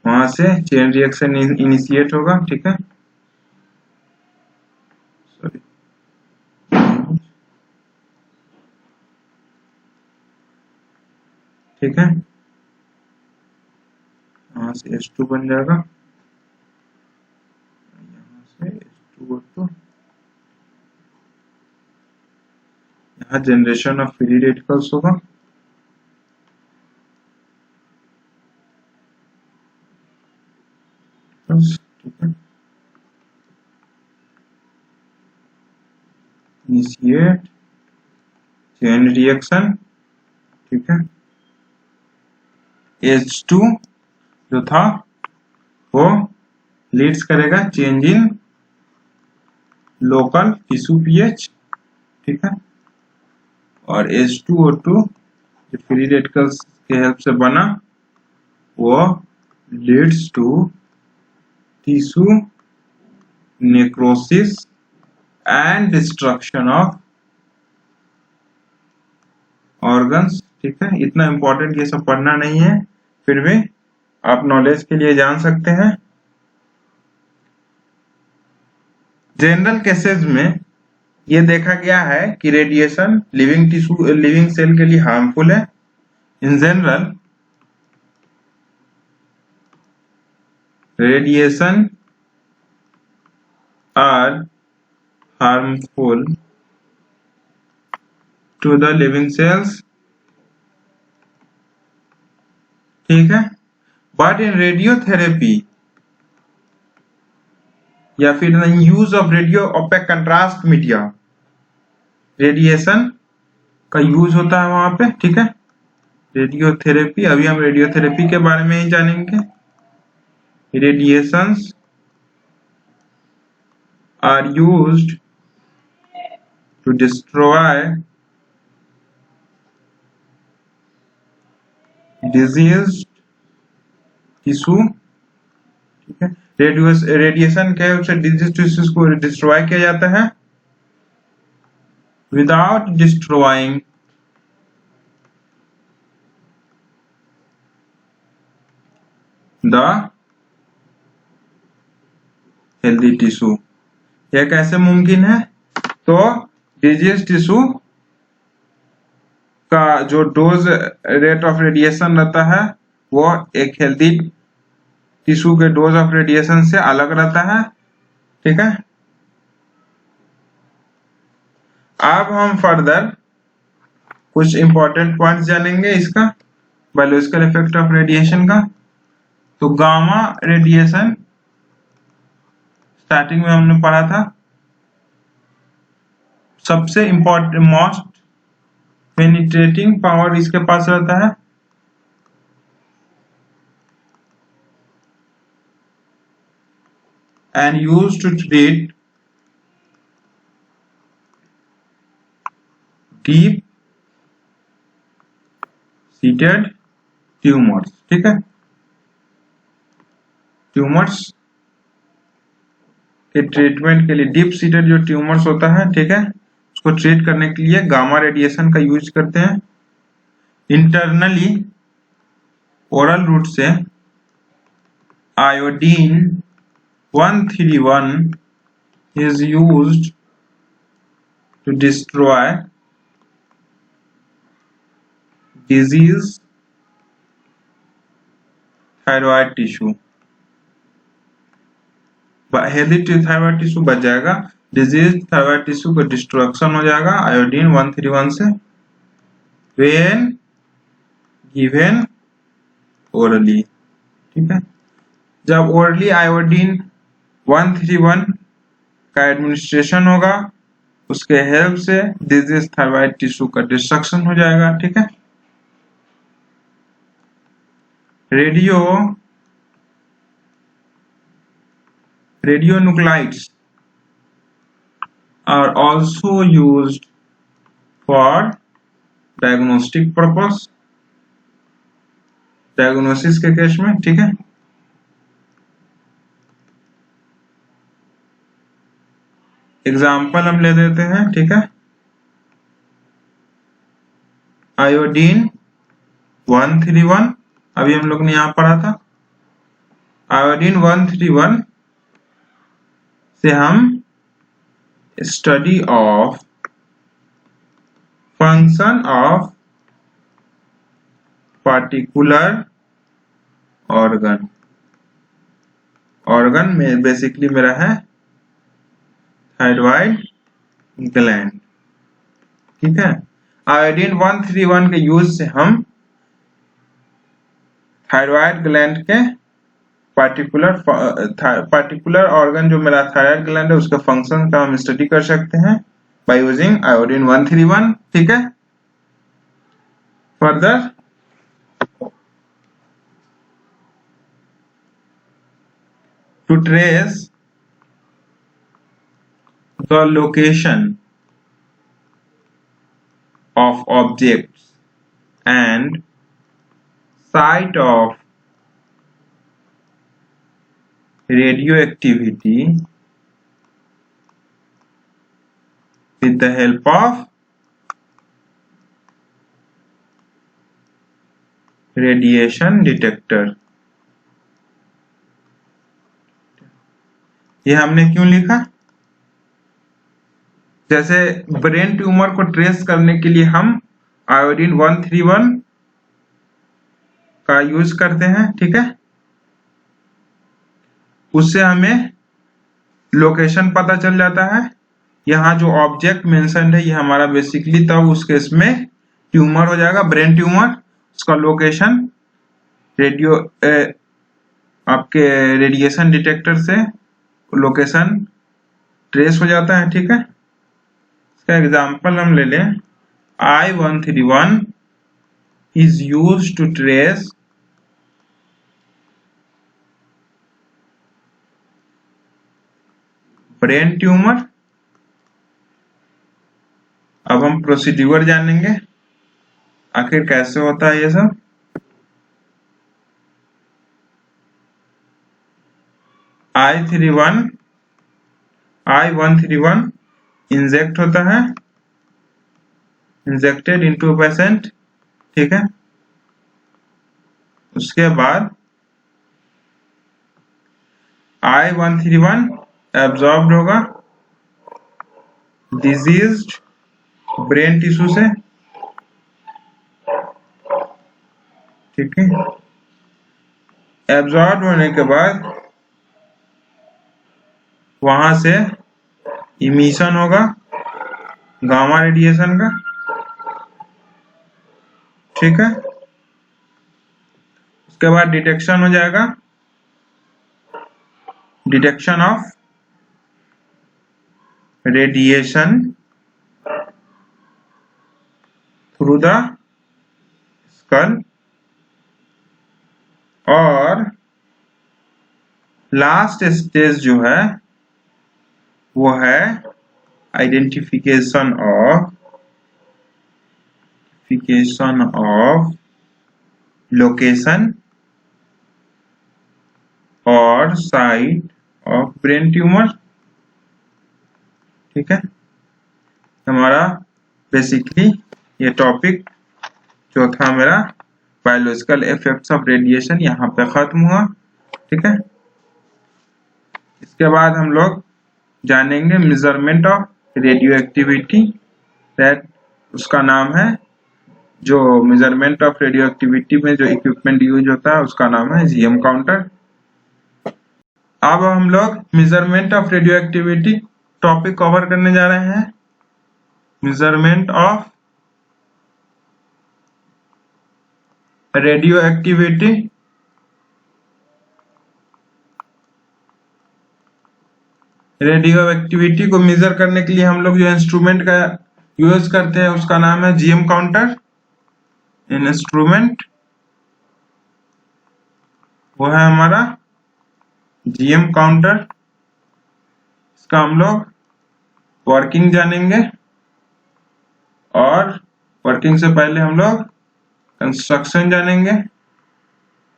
वहां से चेन रिएक्शन इनिशिएट होगा, ठीक है। सॉरी, ठीक है, यहाँ से H2 बन जाएगा, यहाँ से H2O2, यहाँ जनरेशन ऑफ फ्री रेडिकल्स होगा, ठीक है। इनिशिएट चेन रिएक्शन, ठीक है। H2 जो था वो लीड्स करेगा change in local tissue pH, ठीक है, और H2O2 जो फ्री रेडिकल्स के हेल्प से बना वो leads to tissue necrosis and destruction of organs, ठीक है। इतना इंपॉर्टेंट ये सब पढ़ना नहीं है, फिर भी आप नॉलेज के लिए जान सकते हैं। जनरल केसेस में ये देखा गया है कि रेडिएशन लिविंग सेल के लिए हार्मफुल है। In general radiation are harmful to the living cells, ठीक है, बट इन रेडियोथेरेपी या फिर use of radio OPEC contrast media, radiation का यूज होता है वहां पे, ठीक है। रेडियोथेरेपी, अभी हम रेडियोथेरेपी के बारे में ही जानेंगे। Radiations are used to destroy disease tissue, ठीक है। रेडिएशन के हेल्प से डिजीज टिश्यूज को डिस्ट्रॉय किया जाता है without destroying the healthy tissue. यह कैसे मुमकिन है? तो डिजीज टिश्यू का जो डोज रेट ऑफ रेडिएशन रहता है वो एक हेल्दी टिश्यू के डोज ऑफ रेडिएशन से अलग रहता है, ठीक है। अब हम फर्दर कुछ इंपॉर्टेंट पॉइंट्स जानेंगे इसका, बायोलॉजिकल इफेक्ट ऑफ रेडिएशन का। तो गामा रेडिएशन स्टार्टिंग में हमने पढ़ा था, सबसे इंपॉर्टेंट मोस्ट पेनिट्रेटिंग पावर इसके पास रहता है, and used to treat deep seated tumors, ठीक है। ट्यूमर्स के ट्रीटमेंट के लिए डीप सीटेड जो ट्यूमर्स होता है, ठीक है, उसको ट्रीट करने के लिए गामा रेडिएशन का यूज करते हैं। इंटरनली ओरल रूट से iodine 131 is used to destroy disease thyroid tissue, healthy thyroid tissue बच जाएगा, डिजीज थायराइड टिश्यू का डिस्ट्रक्शन हो जाएगा आयोडीन 131 से व्हेन गिवन ओरली। ठीक है, जब ओरली आयोडीन 131 का एडमिनिस्ट्रेशन होगा उसके हेल्प से डिजीज थायराइड टिश्यू का डिस्ट्रक्शन हो जाएगा। ठीक है, radionuclides are also used for diagnostic purpose, diagnosis के केस में। ठीक है, एग्जाम्पल हम ले देते हैं। ठीक है, आयोडीन 131 अभी हम लोग ने यहां पढ़ा था, आयोडीन 131 से हम study of function of particular organ में बेसिकली मेरा है थायराइड ग्लैंड। ठीक है, आयोडीन 131 के यूज से हम थायराइड ग्लैंड के पार्टिकुलर ऑर्गन जो मेरा थायराइड ग्लैंड है उसके फंक्शन का हम स्टडी कर सकते हैं बाय यूजिंग आयोडीन 131। ठीक है, further to trace the location of objects and site of radioactivity with the help of radiation detector। ये हमने क्यों लिखा? जैसे ब्रेन ट्यूमर को ट्रेस करने के लिए हम आयोडीन 131 का यूज करते हैं। ठीक है, उससे हमें लोकेशन पता चल जाता है। यहाँ जो ऑब्जेक्ट मेंशन्ड है ये हमारा बेसिकली तब उस केस में ट्यूमर हो जाएगा, ब्रेन ट्यूमर। उसका लोकेशन आपके रेडिएशन डिटेक्टर से लोकेशन ट्रेस हो जाता है। ठीक है, इसका एग्जांपल हम ले लें, I-131 is used to trace brain tumour. अब हम प्रोसीड्यूर जानेंगे आखिर कैसे होता है ये सब। I-131 इंजेक्ट होता है, इंजेक्टेड इनटू पेशेंट। ठीक है, उसके बाद I-131 एब्जॉर्ब्ड होगा डिजीज्ड ब्रेन टिश्यू से। ठीक है, एब्जॉर्ब होने के बाद वहां से इमिशन होगा गामा रेडिएशन का। ठीक है, उसके बाद डिटेक्शन हो जाएगा, detection of radiation through the skull. और लास्ट स्टेज जो है वो है आइडेंटिफिकेशन ऑफ लोकेशन और साइट ऑफ ब्रेन ट्यूमर। ठीक है, हमारा बेसिकली ये टॉपिक जो था मेरा बायोलॉजिकल इफेक्ट्स ऑफ रेडिएशन यहाँ पे खत्म हुआ। ठीक है, इसके बाद हम लोग जानेंगे measurement of radio activity, that उसका नाम है जो मेजरमेंट ऑफ रेडियो एक्टिविटी में जो इक्विपमेंट यूज होता है उसका नाम है जीएम काउंटर। अब हम लोग measurement of radio activity topic cover करने जा रहे हैं। Measurement of radio activity. Radio activity को मेजर करने के लिए हम लोग जो इंस्ट्रूमेंट का यूज करते हैं उसका नाम है जीएम काउंटर। इंस्ट्रूमेंट वो है हमारा जीएम काउंटर। इसका हम लोग वर्किंग जानेंगे और वर्किंग से पहले हम लोग कंस्ट्रक्शन जानेंगे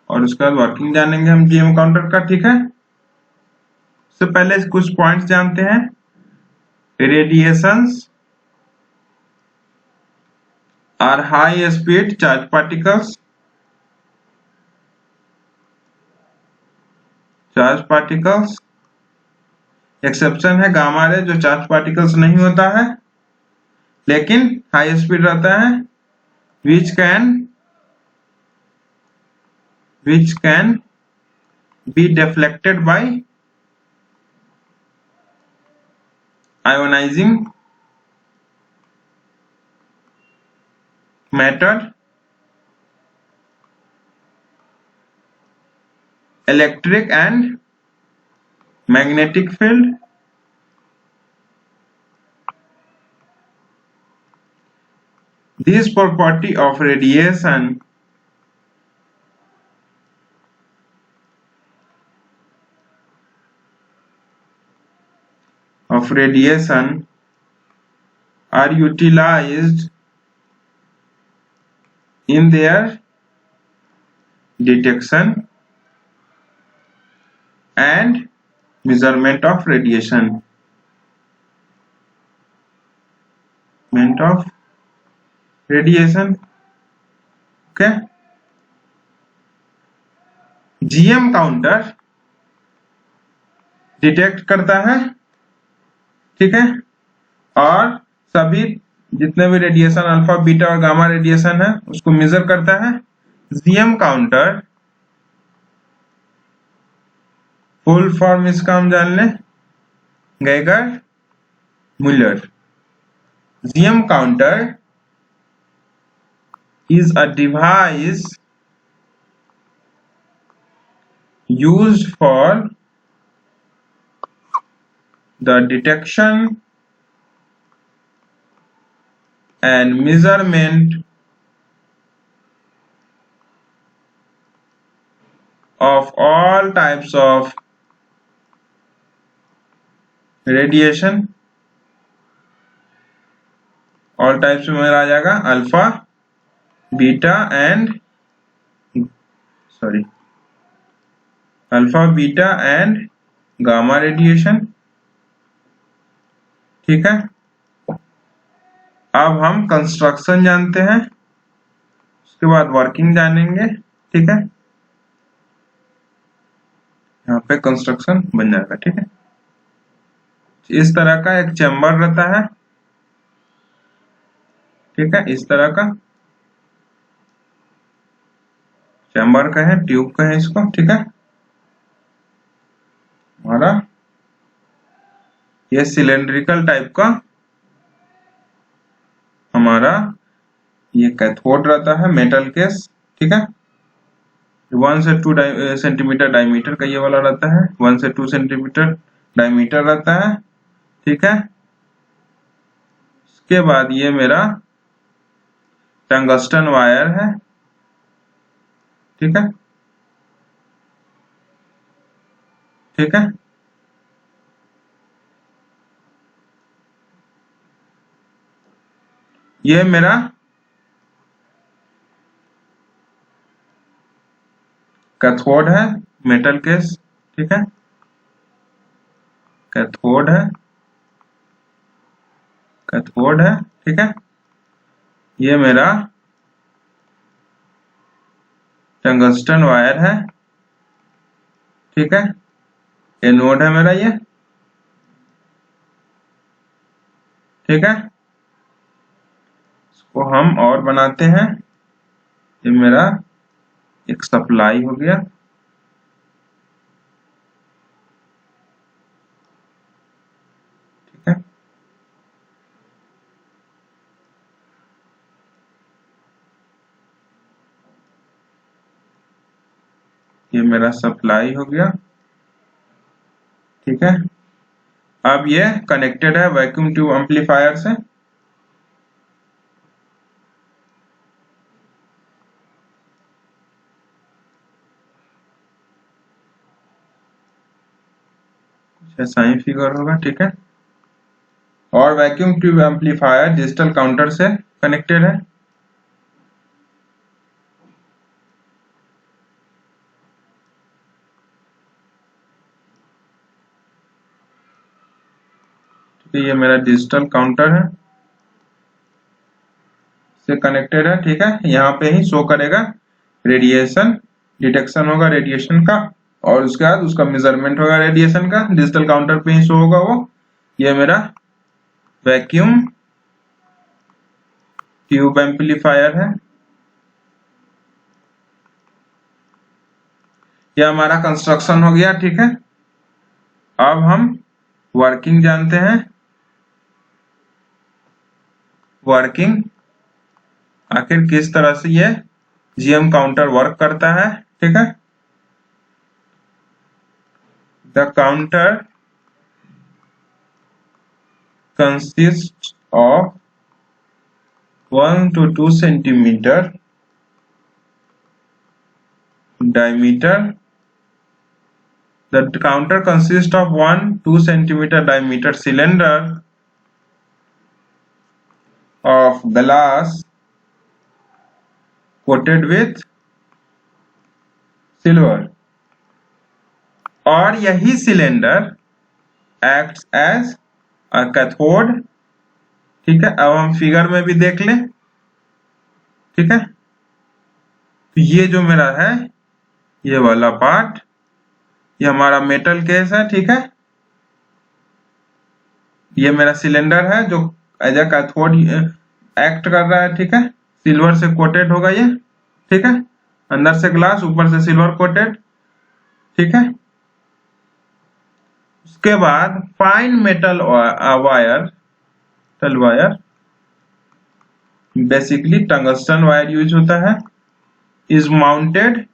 और उसके बाद वर्किंग जानेंगे हम जीएम काउंटर का। ठीक है, इससे पहले कुछ पॉइंट्स जानते हैं। Radiations are high speed charge particles. Charge particles exception है गामा रे, जो चार्ज पार्टिकल्स नहीं होता है लेकिन हाई स्पीड रहता है। which can be deflected by ionizing matter, electric and magnetic field, this property of radiation are utilized in their detection and measurement of radiation. Okay, GM counter detect करता है, ठीक है, और सभी जितने भी रेडिएशन अल्फा बीटा और gamma radiation है उसको मेजर करता है। जीएम काउंटर फुल फॉर्म इसका हम जान लें, Geiger Muller. GM counter is a device used for the detection and measurement of all types of radiation। all types में आ जाएगा alpha beta and gamma radiation. ठीक है, अब हम कंस्ट्रक्शन जानते हैं, उसके बाद वर्किंग जानेंगे। ठीक है, यहाँ पे कंस्ट्रक्शन बन जाएगा। ठीक है, इस तरह का एक चैम्बर रहता है। ठीक है, इस तरह का चैम्बर कहें, ट्यूब कहें इसको। ठीक है, हमारा ये सिलेंड्रिकल टाइप का हमारा ये कैथोड रहता है, मेटल केस। ठीक है, 1 से 2 सेंटीमीटर डायमीटर का ये वाला रहता है, 1 से 2 सेंटीमीटर डायमीटर रहता है। ठीक है, इसके बाद ये मेरा टंगस्टन वायर है। ठीक है, ठीक है, ये मेरा कैथोड है, मेटल केस। ठीक है, कैथोड है, ठीक है, ये मेरा टंगस्टन वायर है। ठीक है, एनोड है मेरा ये। ठीक है, को हम और बनाते हैं। ये मेरा एक सप्लाई हो गया, ठीक है। ये मेरा सप्लाई हो गया, ठीक है। अब ये कनेक्टेड है वैक्यूम ट्यूब एम्पलीफायर से। ऐसा ही फिगर होगा, ठीक है। और vacuum tube amplifier digital counter से कनेक्टेड है। तो ये मेरा डिजिटल काउंटर है, से कनेक्टेड है, ठीक है। यहाँ पे ही शो करेगा रेडिएशन, डिटेक्शन होगा रेडिएशन का, और उसके बाद उसका मेजरमेंट होगा रेडिएशन का, डिजिटल काउंटर पे ही शो होगा वो। ये मेरा वैक्यूम ट्यूब एम्पलीफायर है। ये हमारा कंस्ट्रक्शन हो गया, ठीक है। अब हम वर्किंग जानते हैं। वर्किंग आखिर किस तरह से ये जीएम काउंटर वर्क करता है, ठीक है। The counter consists of 1 to 2 centimeter diameter. The counter consists of 1-2 centimeter diameter cylinder of glass coated with silver, और यही cylinder acts as a cathode, ठीक है। अब हम फिगर में भी देख लें, ठीक है। तो ये जो मेरा है ये वाला पार्ट, ये हमारा मेटल केस है, ठीक है। ये मेरा सिलेंडर है जो एज ए कैथोड एक्ट कर रहा है, ठीक है। सिल्वर से कोटेड होगा ये, ठीक है। अंदर से ग्लास, ऊपर से सिल्वर कोटेड, ठीक है। उसके बाद फाइन मेटल वायर, टल wire, basically tungsten wire use होता है, is mounted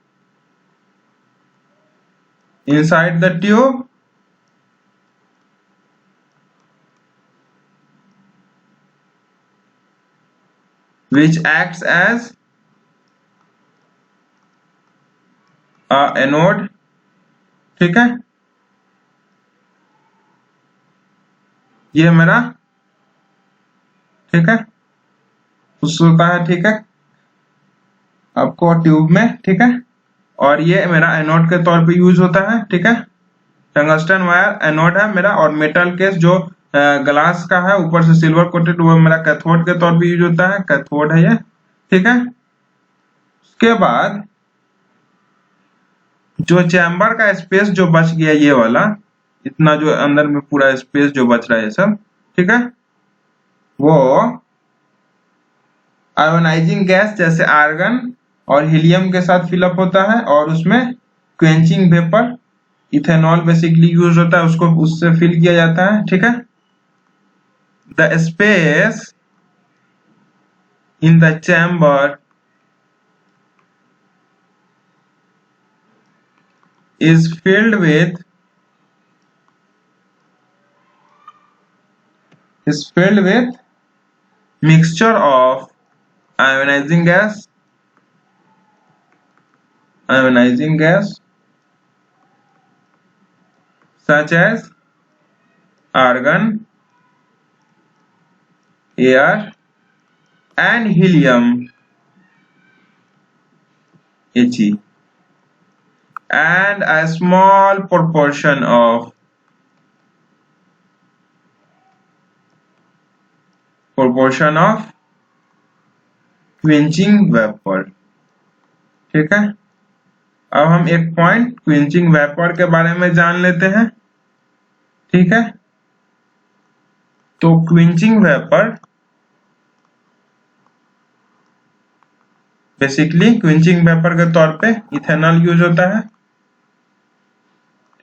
inside the tube which acts as a anode, ठीक है। ये मेरा, ठीक है, कुछ होता है, ठीक है, आपको ट्यूब में, ठीक है। और ये मेरा एनोड के तौर पे यूज होता है, ठीक है। टंगस्टन वायर एनोड है मेरा, और मेटल केस जो ग्लास का है ऊपर से सिल्वर कोटेड, वो मेरा कैथोड के तौर पे यूज होता है, कैथोड है ये, ठीक है। उसके बाद जो चैम्बर का स्पेस जो बच गया, ये वाला इतना जो अंदर में पूरा स्पेस जो बच रहा है सब, ठीक है, वो आयोनाइजिंग गैस जैसे आर्गन और हीलियम के साथ फिलअप होता है, और उसमें quenching vapour ethanol basically use होता है, उसको उससे फिल किया जाता है, ठीक है। The space in the chamber is filled with mixture of ionizing gas such as argon, air and helium, He, and a small proportion of quenching vapor, ठीक है। अब हम एक पॉइंट क्विंचिंग वेपर के बारे में जान लेते हैं, ठीक है। तो quenching vapour basically quenching vapour के तौर पे इथेनॉल यूज होता है,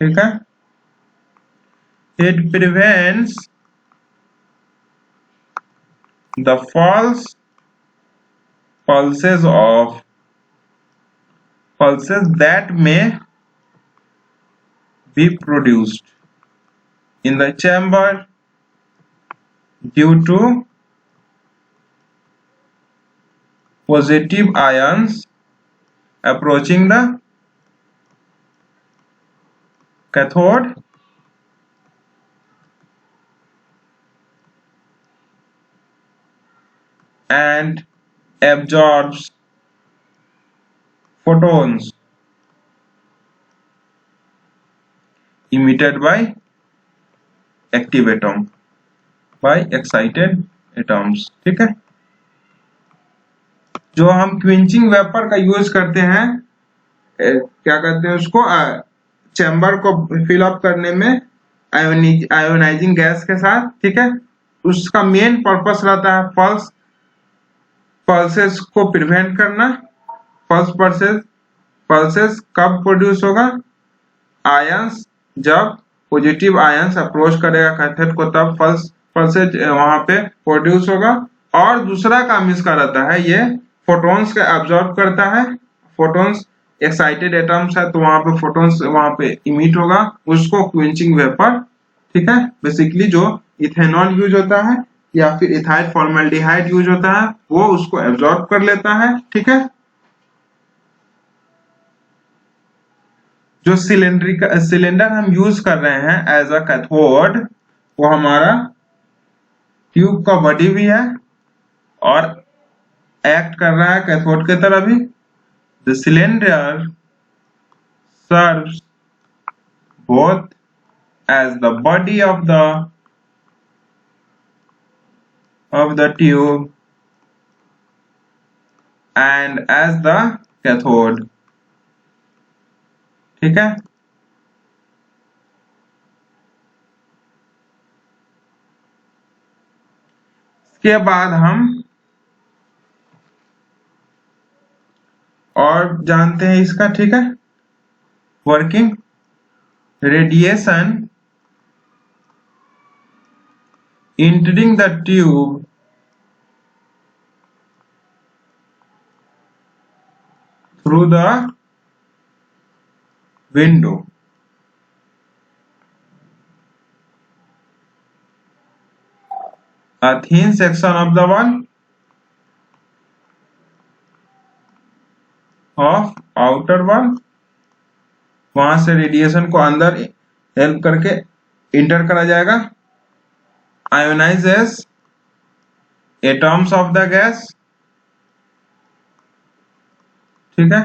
ठीक है। It prevents the false pulses that may be produced in the chamber due to positive ions approaching the cathode and absorbs photons emitted by active atom by excited atoms, ठीक है। जो हम quenching vapour का use करते हैं, क्या कहते हैं उसको, चैम्बर को फिल अप करने में आयोनाइजिंग गैस के साथ, ठीक है। उसका मेन पर्पस रहता है पल्सेस को प्रिवेंट करना। पल्सेस कब प्रोड्यूस होगा? आयंस, जब पॉजिटिव आयंस अप्रोच करेगा कैथोड को तब पल्सेज वहां पे प्रोड्यूस होगा। और दूसरा काम इसका रहता है, ये फोटॉन्स का एब्जॉर्ब करता है। फोटॉन्स एक्साइटेड एटम्स है तो वहां पे फोटॉन्स वहां पे इमिट होगा, उसको क्विंचिंग वेपर, ठीक है। बेसिकली जो इथेनॉल यूज होता है या फिर इथाइल फॉर्मेल्डिहाइड यूज होता है वो उसको एब्जॉर्ब कर लेता है, ठीक है। जो सिलेंडर हम यूज कर रहे हैं एज अ कैथोड, वो हमारा ट्यूब का बॉडी भी है और एक्ट कर रहा है कैथोड की तरह भी। The cylinder serves both as the body of the tube and as the cathode, ठीक है। इसके बाद हम और जानते हैं इसका, ठीक है, working. Radiation entering the tube through the window a thin section of the wall of outer wall, वहां से रेडिएशन को अंदर हेल्प करके इंटर करा जाएगा। Ionises atoms of the gas, ठीक है।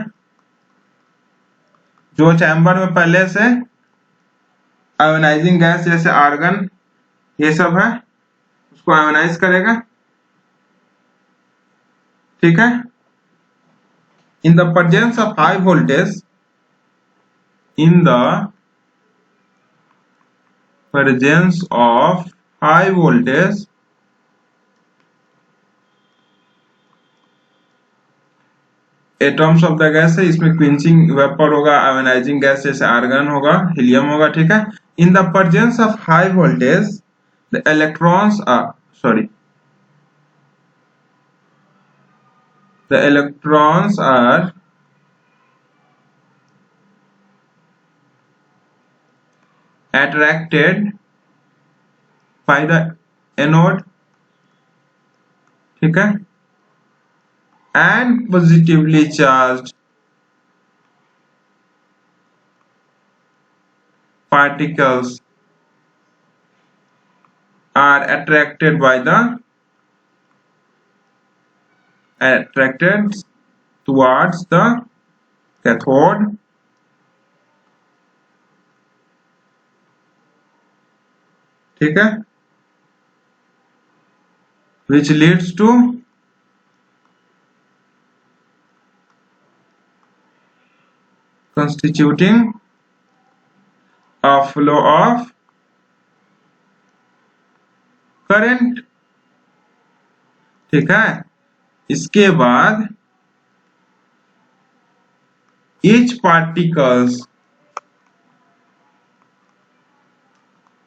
जो चैम्बर में पहले से आयोनाइजिंग गैस जैसे आर्गन ये सब है उसको आयोनाइज करेगा, ठीक है। In the presence of high voltage, in the presence of high voltage atoms of the gas है, इसमें क्विंचिंग वेपर होगा, आयोनाइजिंग गैस जैसे आर्गन होगा, हीलियम होगा, ठीक है। In the presence of high voltage the electrons are attracted by the anode, ठीक है, and positively charged particles are attracted towards the cathode, ठीक है, which leads to constituting a flow of current, ठीक है। इसके बाद each particles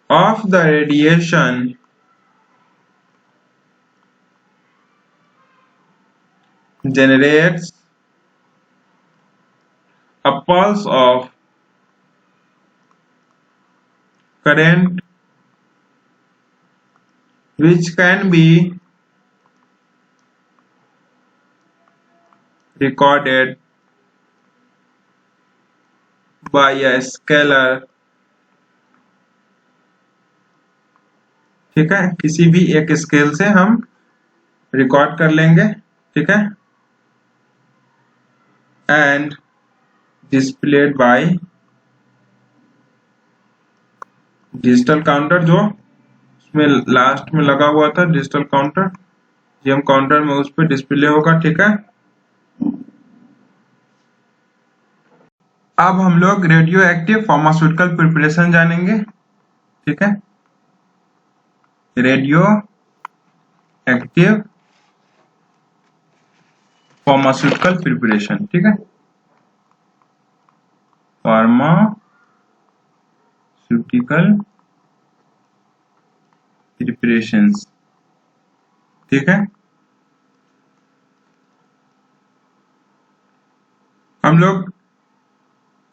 of the radiation generates a pulse of current which can be recorded by a scalar। ठीक है, किसी भी एक स्केल से हम रिकॉर्ड कर लेंगे। ठीक है, and displayed by digital counter, जो उसमें लास्ट में लगा हुआ था डिजिटल काउंटर, जीएम काउंटर में उस पर डिस्प्ले होगा। ठीक है, अब हम लोग रेडियो एक्टिव फार्मास्यूटिकल प्रिपरेशन जानेंगे। ठीक है, रेडियो एक्टिव फार्मास्यूटिकल प्रिपरेशन। ठीक है, फार्मास्यूटिकल प्रिपरेशंस। ठीक है, हम लोग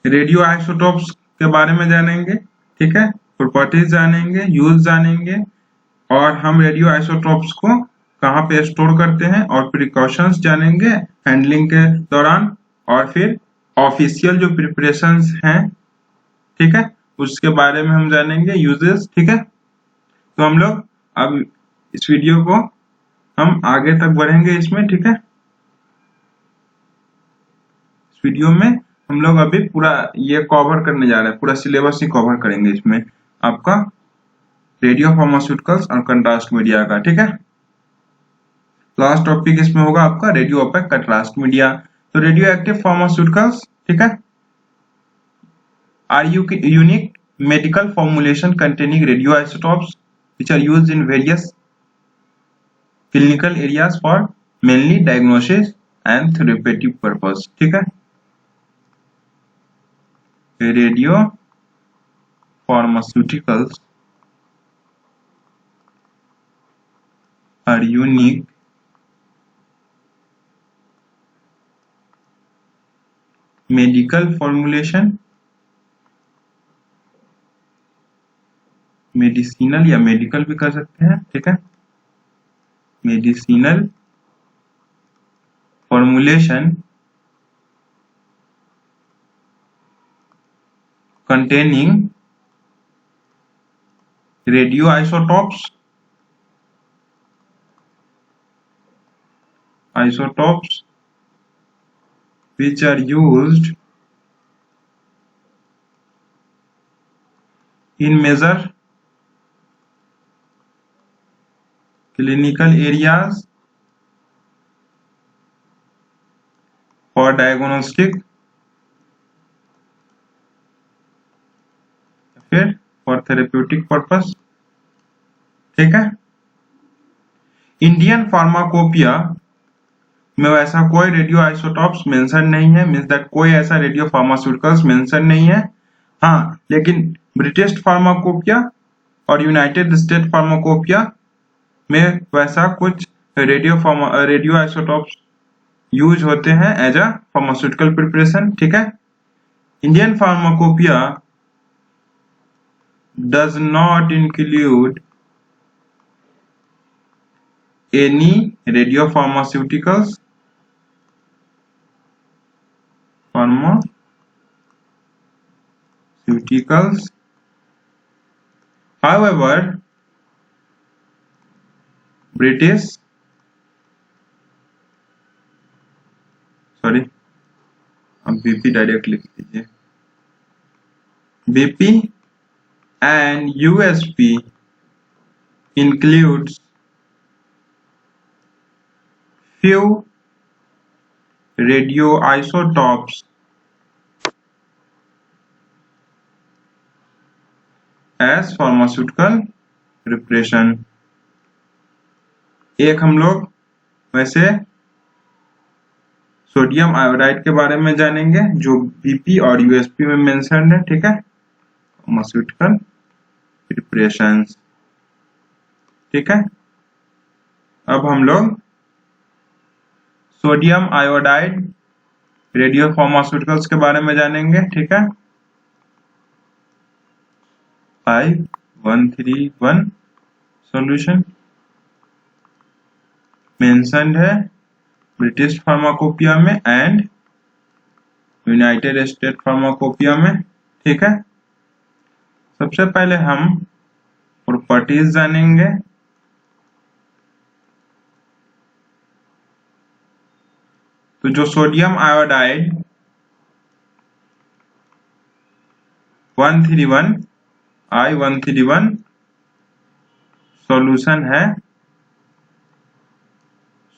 रेडियो आइसोटोप्स के बारे में जानेंगे। ठीक है, प्रॉपर्टीज जानेंगे, यूज जानेंगे, और हम रेडियो आइसोटोप्स को कहाँ पे स्टोर करते हैं और प्रिकॉशंस जानेंगे हैंडलिंग के दौरान, और फिर ऑफिशियल जो प्रिपरेशंस हैं, ठीक है, उसके बारे में हम जानेंगे, यूजेस। ठीक है, तो हम लोग अब इस वीडियो को हम आगे तक बढ़ेंगे इसमें। ठीक है, इस वीडियो में हम लोग अभी पूरा ये कवर करने जा रहे हैं, पूरा सिलेबस ही कवर करेंगे इसमें आपका रेडियो फार्मास्यूटिकल्स और कंट्रास्ट मीडिया का। ठीक है, लास्ट टॉपिक इसमें होगा आपका रेडियो ओपेक कंट्रास्ट मीडिया। तो रेडियो एक्टिव फार्मास्यूटिकल्स, ठीक है, are unique medical formulation containing radioisotopes which are used in various clinical areas for mainly diagnosis and therapeutic purpose। ठीक है, radio pharmaceuticals are unique medical formulation, medicinal या medical भी कर सकते हैं। ठीक है, medicinal formulation containing radioisotopes which are used in major clinical areas for diagnostic, फिर फॉर थेरेप्यूटिक पर्पस। ठीक है, इंडियन फार्माकोपिया में वैसा कोई रेडियो आइसोटॉप्स मेंशन नहीं है, मींस दैट कोई ऐसा रेडियो फार्मास्यूटिकल्स मेंशन नहीं है। हाँ, लेकिन ब्रिटिश फार्माकोपिया और यूनाइटेड स्टेट फार्माकोपिया में वैसा कुछ रेडियो आइसोटॉप्स यूज होते हैं एज अ फार्मास्यूटिकल प्रिपरेशन। ठीक है, Indian pharmacopoeia does not include any radiopharmaceuticals, however British, sorry अब बीपी डायरेक्ट लिख लीजिए, BP and USP includes few radioisotopes as pharmaceutical preparation। एक हम लोग वैसे सोडियम आयोडाइड के बारे में जानेंगे जो बीपी और यूएसपी में मेंशन्ड है, ठीक है, फार्मास्यूटिकल प्रिपरेशंस, ठीक है। अब हम लोग सोडियम आयोडाइड रेडियो फार्मास्यूटिकल्स के बारे में जानेंगे, ठीक है। 5131 सॉल्यूशन मेंशन्ड है ब्रिटिश फार्माकोपिया में एंड यूनाइटेड स्टेट फार्माकोपिया में, ठीक है। सबसे पहले हम प्रॉपर्टीज जानेंगे। तो जो सोडियम आयोडाइड 131 I131 सॉल्यूशन है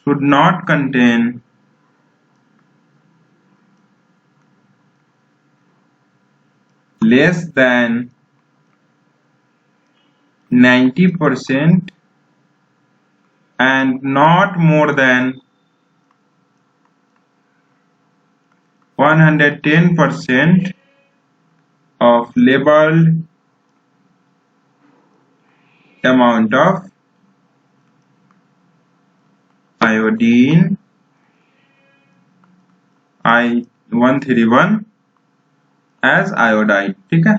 should not contain less than 90% and not more than 110% of labeled amount of iodine I131 as iodide, ठीक है।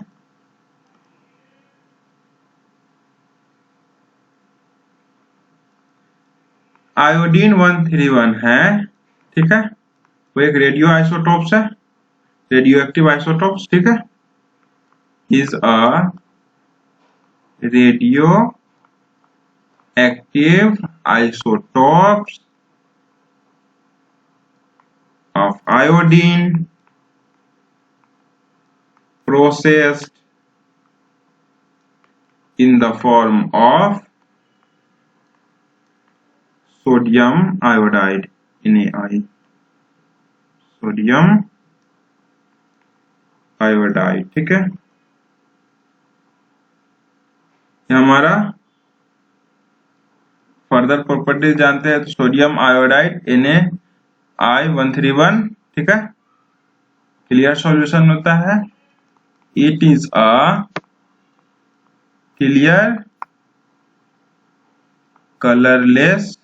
आयोडीन 131 है, ठीक है, वो एक रेडियो आइसोटोप्स है, रेडियो एक्टिव आइसोटोप्स, ठीक है, is a radio active isotopes of iodine processed in the form of sodium iodide NaI, sodium iodide, ठीक है। हमारा फर्दर प्रॉपर्टीज जानते हैं। तो सोडियम आयोडाइड NaI131, ठीक है, क्लियर सॉल्यूशन होता है। It is a clear colourless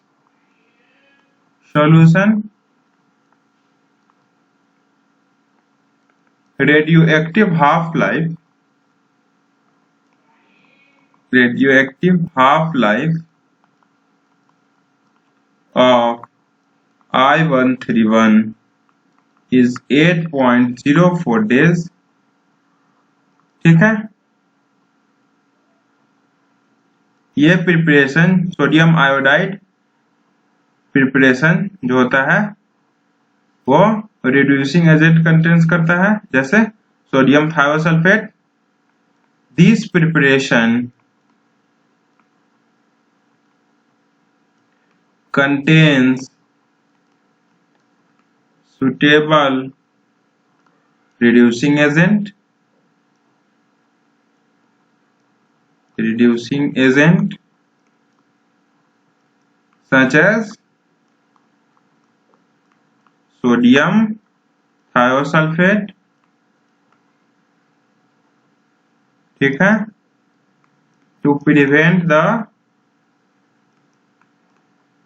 solution radioactive half-life of I131 is 8.04 days, ठीक है। ये प्रिपरेशन सोडियम आयोडाइड प्रिपरेशन जो होता है वो रिड्यूसिंग एजेंट कंटेन्स करता है, जैसे sodium thiosulphate. This preparation contains suitable reducing agent such as sodium thiosulfate, ठीक है, to prevent the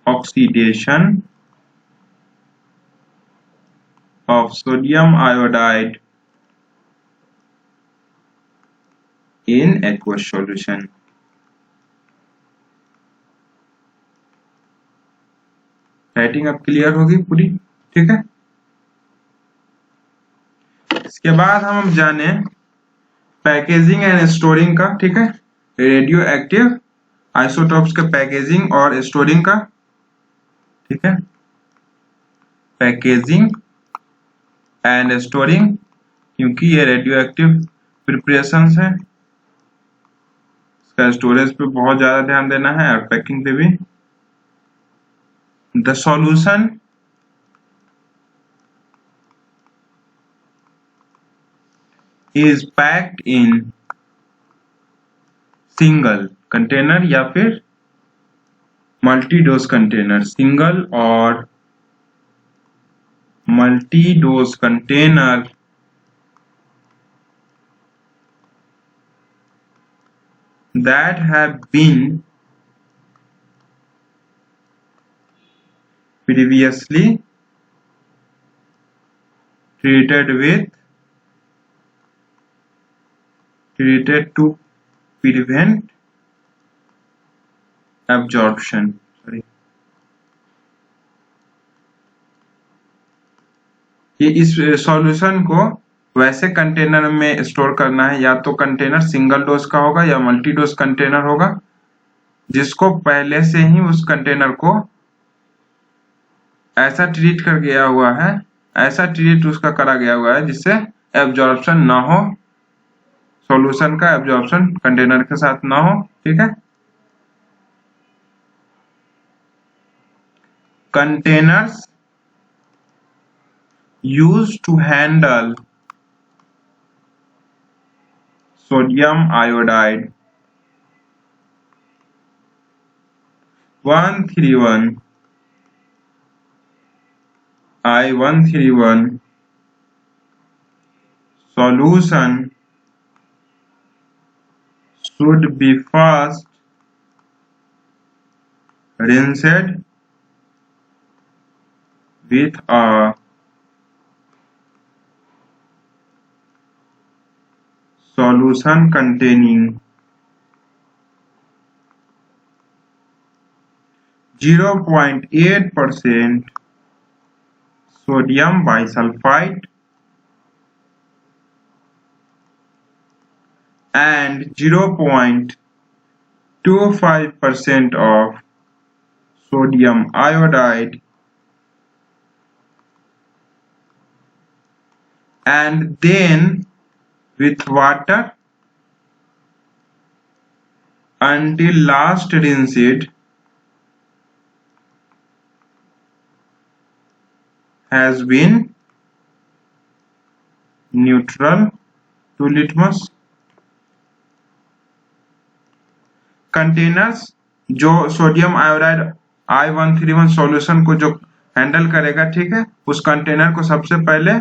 oxidation of sodium iodide in aqueous solution। Writing अब क्लियर होगी पूरी, ठीक है। इसके बाद हम जाने पैकेजिंग एंड स्टोरिंग का, ठीक है, रेडियो एक्टिव आइसोटोप्स के पैकेजिंग और स्टोरिंग का, ठीक है। पैकेजिंग एंड स्टोरिंग, क्योंकि ये रेडियो एक्टिव प्रिपरेशंस है, इसका स्टोरेज पे बहुत ज्यादा ध्यान देना है और पैकिंग पे भी। The solution is packed in single container या फिर मल्टी डोज कंटेनर, सिंगल और multi-dose container that have been previously treated to prevent absorption. Sorry, ये इस सॉल्यूशन को वैसे कंटेनर में स्टोर करना है, या तो कंटेनर सिंगल डोज का होगा या मल्टी डोज कंटेनर होगा, जिसको पहले से ही उस कंटेनर को ऐसा ट्रीट कर गया हुआ है, ऐसा ट्रीट उसका करा गया हुआ है जिससे एब्जॉर्प्शन ना हो, सॉल्यूशन का एब्जॉर्प्शन कंटेनर के साथ ना हो। ठीक है, containers used to handle sodium iodide 131 I131 solution should be first rinsed with a solution containing 0.8% sodium bisulfite and 0.25% of sodium iodide, and then with water until last rinsed has been neutral to litmus. Containers जो sodium iodide I131 solution को जो handle करेगा, ठीक है, उस container को सबसे पहले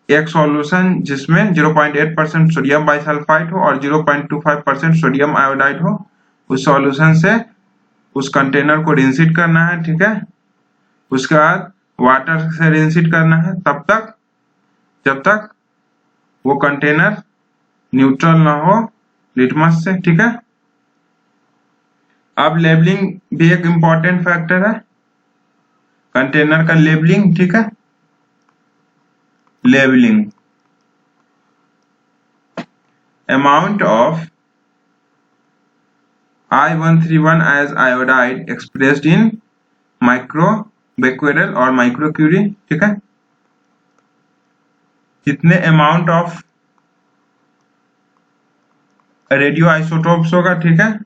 एक सॉल्यूशन जिसमें 0.8% सोडियम बाइसल्फाइड हो और 0.25% सोडियम आयोडाइड हो, उस सॉल्यूशन से उस कंटेनर को रिंसिट करना है। ठीक है, उसके बाद वाटर से रिंसिट करना है तब तक जब तक वो कंटेनर न्यूट्रल ना हो लिटमस से। ठीक है, अब लेबलिंग भी एक इम्पॉर्टेंट फैक्टर है, कंटेनर का लेबलिंग। ठीक है, labelling amount of I131 as iodide expressed in माइक्रोबेक्वेरल और माइक्रोक्यूरी। ठीक है, कितने अमाउंट ऑफ रेडियो आइसोटोप्स होगा। ठीक है,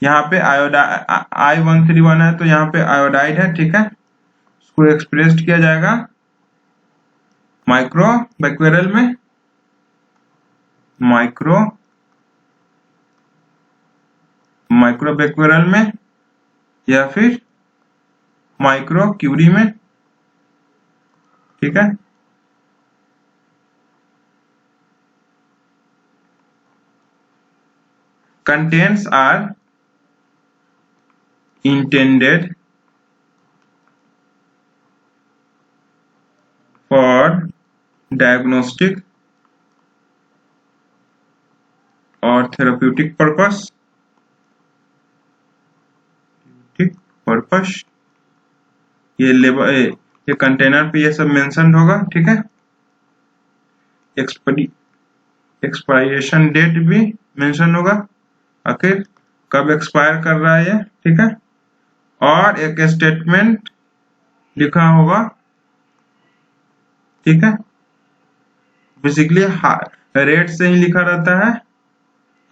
यहाँ पे I131 है तो यहाँ पे आयोडाइड है। ठीक है, उसको एक्सप्रेस किया जाएगा माइक्रोबेक्वेरल में, माइक्रोबेक्वेरल में या फिर माइक्रोक्यूरी में। ठीक है, contents are intended for diagnostic or therapeutic purpose। ये लेबल ये कंटेनर पे ये सब मेंशन होगा। ठीक है, एक्सपायरेशन डेट भी मेंशन होगा, आखिर कब एक्सपायर कर रहा है ये। ठीक है, और एक स्टेटमेंट लिखा होगा। ठीक है, बेसिकली रेट से ही लिखा रहता है,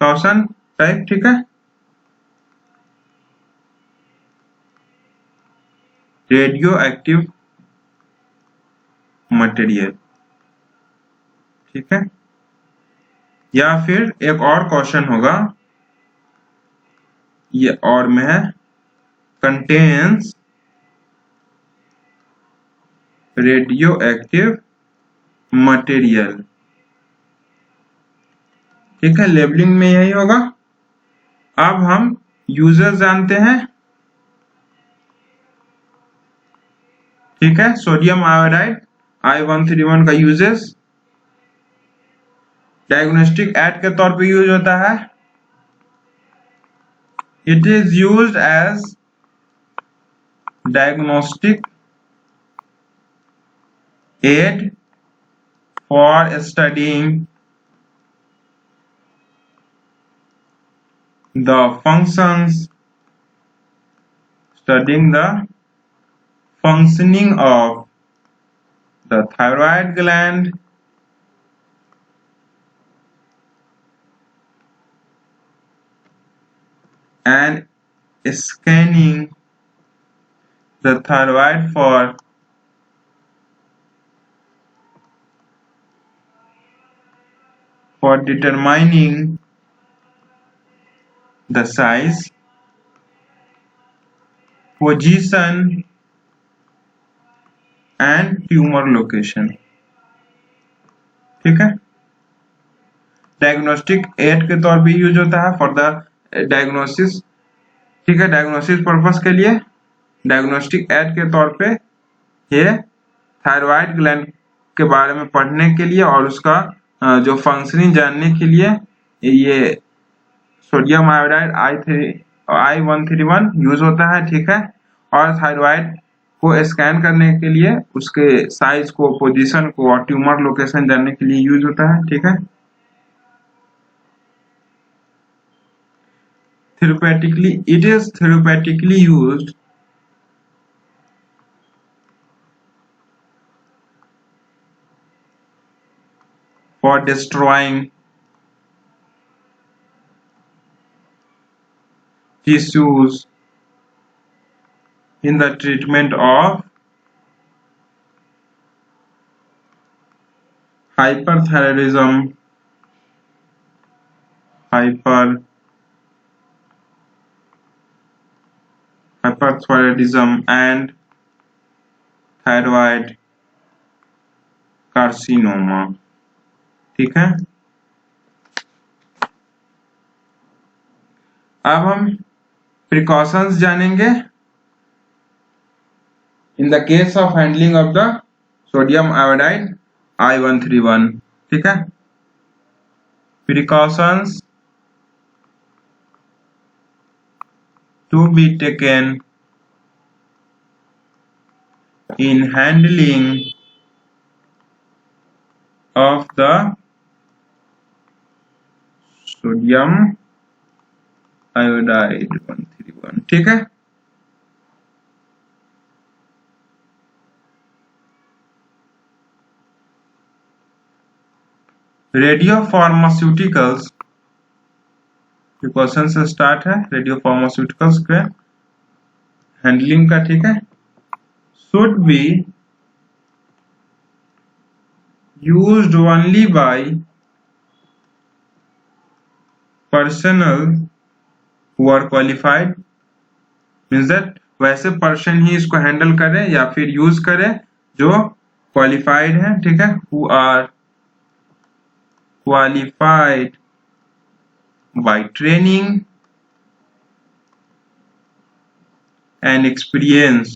क्वेश्चन टाइप। ठीक है, रेडियो एक्टिव मटेरियल। ठीक है, या फिर एक और क्वेश्चन होगा, ये और में है, contains रेडियो एक्टिव मटेरियल। ठीक है, लेबलिंग में यही होगा। अब हम यूजर जानते हैं। ठीक है, सोडियम आयोडाइड I131 का यूजेस डायग्नोस्टिक एड के तौर पे यूज होता है। It is used as diagnostic aid for studying the functions studying the functioning of the thyroid gland and scanning the thyroid for determining the size, position and tumor location। ठीक है, diagnostic add के तौर पे use होता है for the diagnosis. ठीक है, diagnosis purpose के लिए डायग्नोस्टिक एड के तौर पे ये थायराइड ग्लैंड के बारे में पढ़ने के लिए और उसका जो फंक्शनिंग जानने के लिए ये सोडियम आयोडाइड I131 यूज होता है। ठीक है, और थायराइड को स्कैन करने के लिए उसके साइज को, पोजीशन को और ट्यूमर लोकेशन जानने के लिए यूज होता है। ठीक है, it is therapeutically used for destroying tissues in the treatment of hyperthyroidism, hyperthyroidism and thyroid carcinoma। ठीक है, अब हम प्रिकॉशंस जानेंगे इन the case of handling of the sodium iodide I131। ठीक है, precautions to be taken in handling of the sodium iodide 131। ठीक है, radio pharmaceuticals question से स्टार्ट है। रेडियो फार्मास्यूटिकल्स के हैंडलिंग का। ठीक है, should be used only by personnel who are qualified, means that वैसे पर्सन ही इसको हैंडल करे या फिर यूज करे जो क्वालिफाइड है। ठीक है, who are qualified by training and experience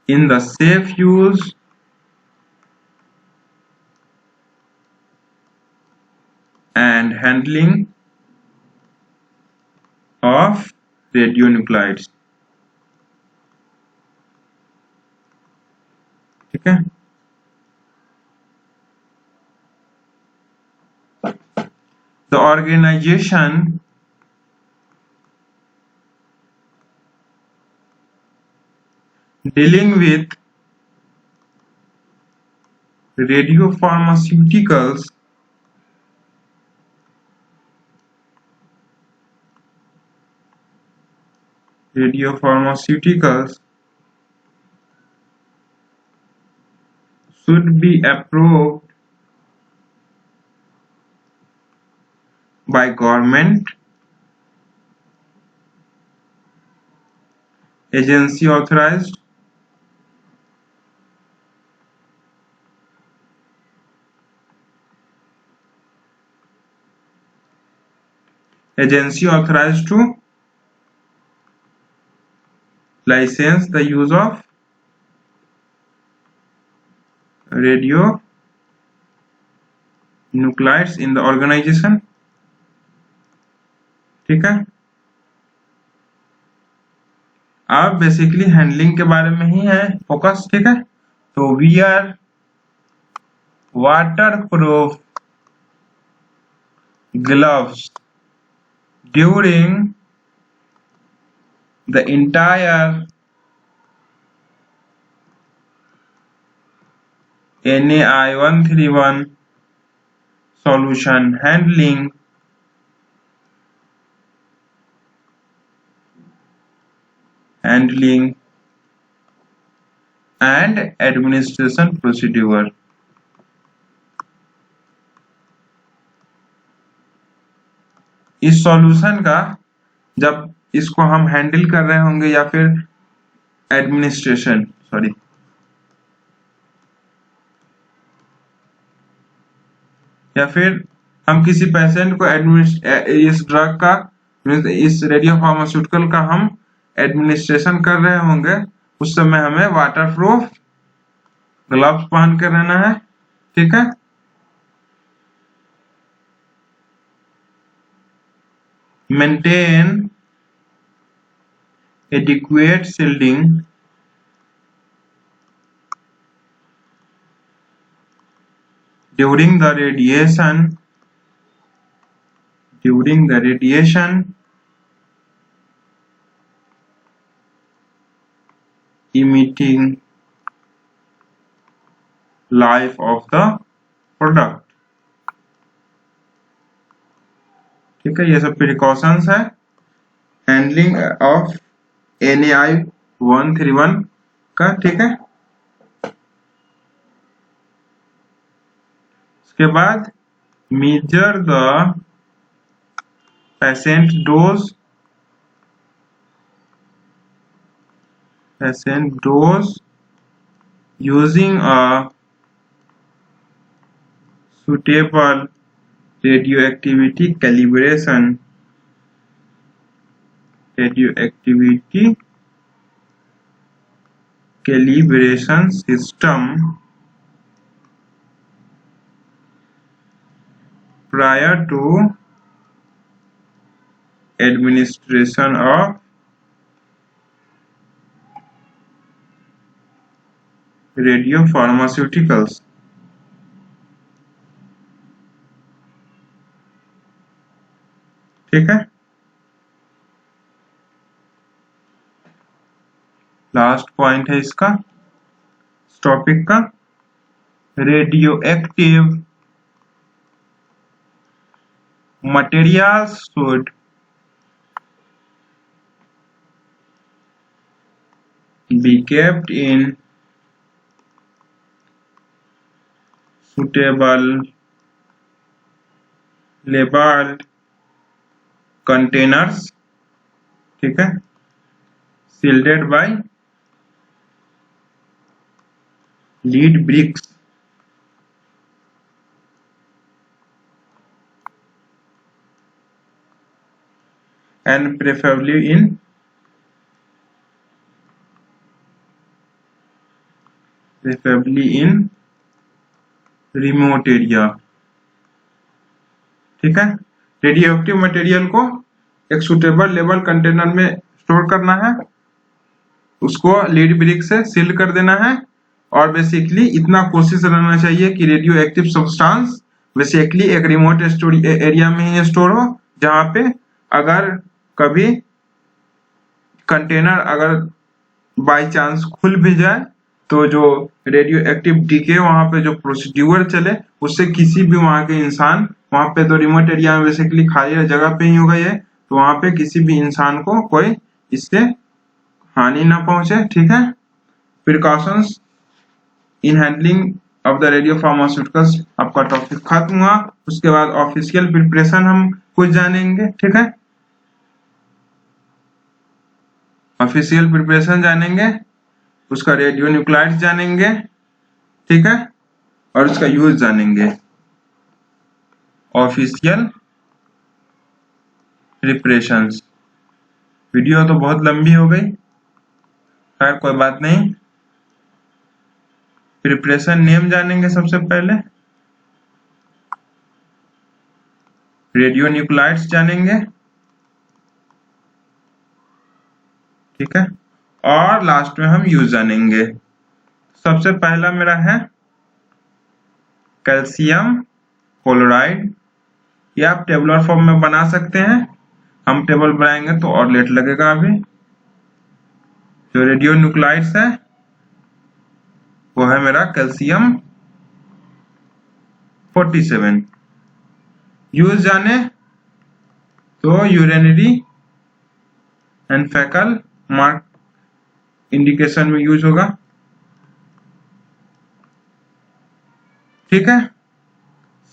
in the safe use and handling of radionuclides। ठीक है, the organization dealing with radiopharmaceuticals should be approved by government agency authorised, agency authorized to license the use of radionuclides in the organization। ठीक है, अब basically handling के बारे में ही है focus. ठीक है, तो wear water proof gloves during the entire NaI-131 solution handling and administration procedure। इस सॉल्यूशन का जब इसको हम हैंडल कर रहे होंगे या फिर या फिर हम किसी पेशेंट को इस ड्रग का, इस रेडियो फार्मास्यूटिकल का हम एडमिनिस्ट्रेशन कर रहे होंगे, उस समय हमें वाटर प्रूफ ग्लव्स पहन कर रहना है। ठीक है, maintain adequate shielding during the radiation emitting life of the product। ठीक है, ये सब प्रिकॉशंस है हैंडलिंग ऑफ NaI-131 का। ठीक है, उसके बाद measure the patient dose using a suitable radioactivity calibration system prior to administration of radiopharmaceuticals। ठीक है, लास्ट पॉइंट है इसका टॉपिक का, radio active materials should be kept in suitable labeled containers। ठीक है, shielded by lead bricks and preferably in remote area। ठीक है, radio active material को एक सुटेबल लेबल कंटेनर में स्टोर करना है, उसको लीड ब्रिक से सील कर देना है, और बेसिकली इतना कोशिश रहना चाहिए कि रेडियो एक्टिव सब्सटेंस बेसिकली एक रिमोट एरिया में ही स्टोर हो, जहां पे अगर कभी कंटेनर अगर बाय चांस खुल भी जाए तो जो रेडियो एक्टिव डीके वहां पे जो प्रोसीड्यूर चले उससे किसी भी वहां के इंसान, वहां पे तो रिमोट एरिया में बेसिकली खाली जगह पे ही होगा ये, तो वहां पे किसी भी इंसान को कोई इससे हानि ना पहुंचे। ठीक है, precautions in handling of the radio pharmaceuticals आपका टॉपिक खत्म हुआ। उसके बाद ऑफिशियल प्रिपरेशन हम कुछ जानेंगे। ठीक है, ऑफिशियल प्रिपरेशन जानेंगे, उसका रेडियो न्यूक्लाइड्स जानेंगे, ठीक है, और उसका यूज जानेंगे। Official preparations. वीडियो तो बहुत लंबी हो गई, खैर कोई बात नहीं। प्रिपरेशन नेम जानेंगे सबसे पहले, रेडियो न्यूक्लाइड्स जानेंगे, ठीक है, और लास्ट में हम यूज जानेंगे। सबसे पहला मेरा है कैल्शियम क्लोराइड। ये आप टेबुलर फॉर्म में बना सकते हैं, हम टेबल बनाएंगे तो और लेट लगेगा। अभी जो रेडियो न्यूक्लाइड्स है वो है मेरा कैल्शियम 47। यूज जाने तो यूरेनरी एंड फैकल मार्क इंडिकेशन में यूज होगा, ठीक है।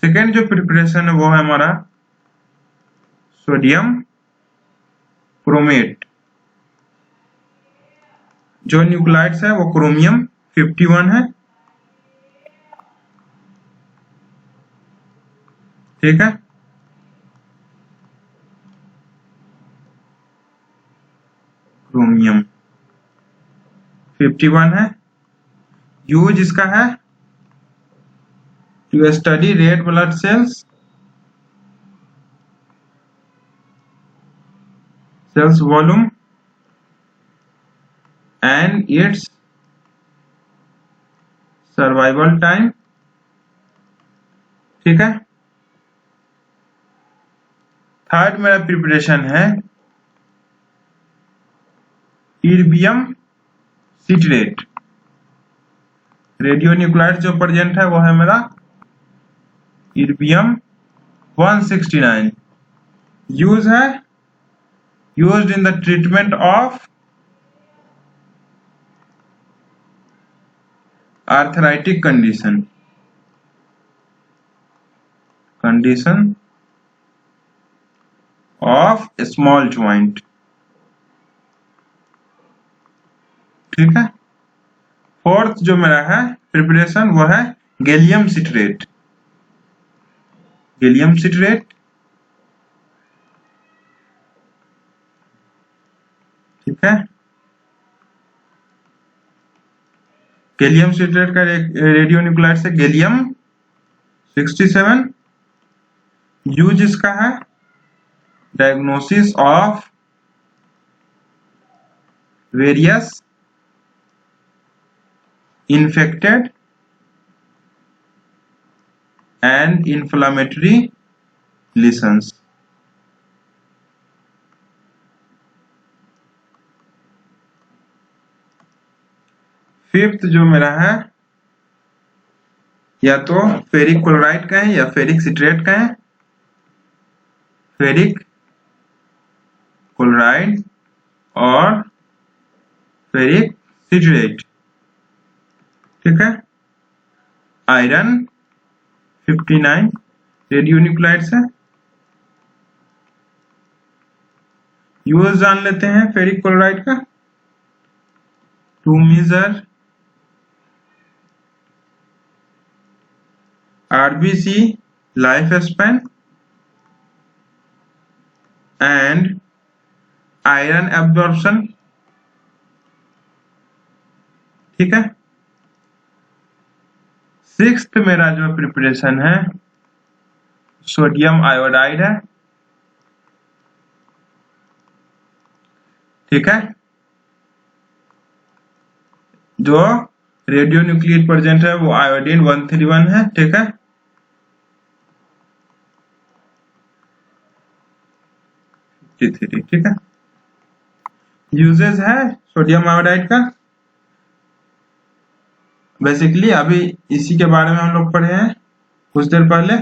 सेकेंड जो प्रिपरेशन है वो है हमारा सोडियम क्रोमेट। जो न्यूक्लाइड्स है वो क्रोमियम 51 है, ठीक है। क्रोमियम 51 है। यूज इसका है to study red blood cells volume and its survival time, ठीक है। थर्ड मेरा प्रिपरेशन है इर्बियम सिट्रेट। रेडियो न्यूक्लाइड जो प्रेजेंट है वो है मेरा इर्बियम 169। यूज है used in the treatment of arthritic condition of small joint, ठीक है। फोर्थ जो मेरा है प्रिपरेशन वो है गैलियम सिट्रेट। गैलियम सिट्रेट, ठीक है। गैलियम सिट्रेट का रेडियो न्यूक्लाइड से गैलियम 67। यूज इसका है diagnosis of various infected and inflammatory lesions। Fifth जो मेरा है या तो फेरिक क्लोराइड का है या फेरिक सिट्रेट का है। फेरिक क्लोराइड और फेरिक सिट्रेट, ठीक है। आयरन 59 रेडियो न्यूक्लाइड्स है। यूज जान लेते हैं फेरिक क्लोराइड का, to measure RBC life span and iron absorption, ठीक है। सिक्स्थ मेरा जो प्रिपरेशन है सोडियम आयोडाइड है, ठीक है। जो रेडियो न्यूक्लिड प्रेजेंट है वो आयोडीन 131 है, ठीक है। ठीक है। यूजेस है सोडियम आयोडाइड का, बेसिकली अभी इसी के बारे में हम लोग पढ़े हैं कुछ देर पहले,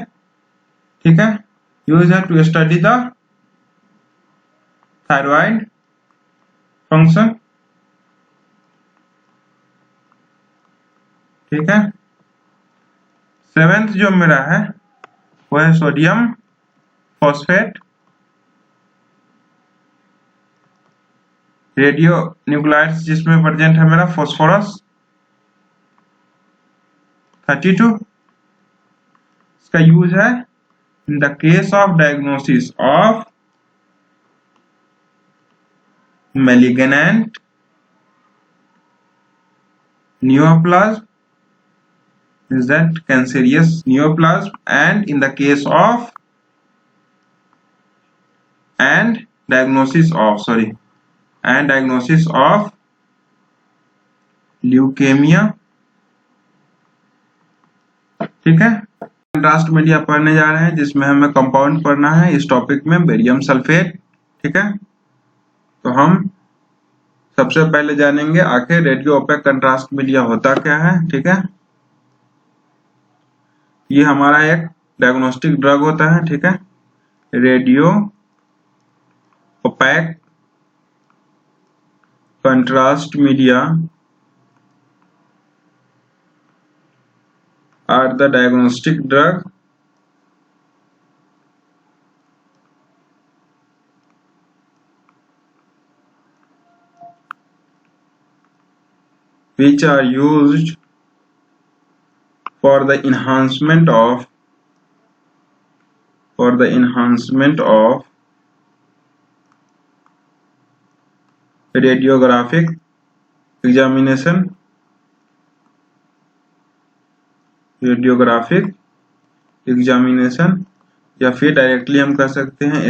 ठीक है। यूज है to study the thyroid function, ठीक है। सेवेंथ जो मेरा है वो है सोडियम फॉस्फेट, रेडियो न्यूक्लाइड्स जिसमें प्रेजेंट है मेरा फॉस्फोरस 32। इसका यूज है in the case of diagnosis of malignant neoplasm, is that cancerous neoplasm, and in the case of and diagnosis of leukemia। ठीक है, कंट्रास्ट मीडिया पढ़ने जा रहे हैं जिसमें हमें कंपाउंड पढ़ना है इस टॉपिक में बेरियम सल्फेट। ठीक है, तो हम सबसे पहले जानेंगे आखिर रेडियो ओपेक कंट्रास्ट मीडिया होता क्या है। ठीक है, ये हमारा एक डायग्नोस्टिक ड्रग होता है। ठीक है, radio OPEC contrast media are the diagnostic drug which are used for the enhancement of radiographic examination या फिर डायरेक्टली हम कर सकते हैं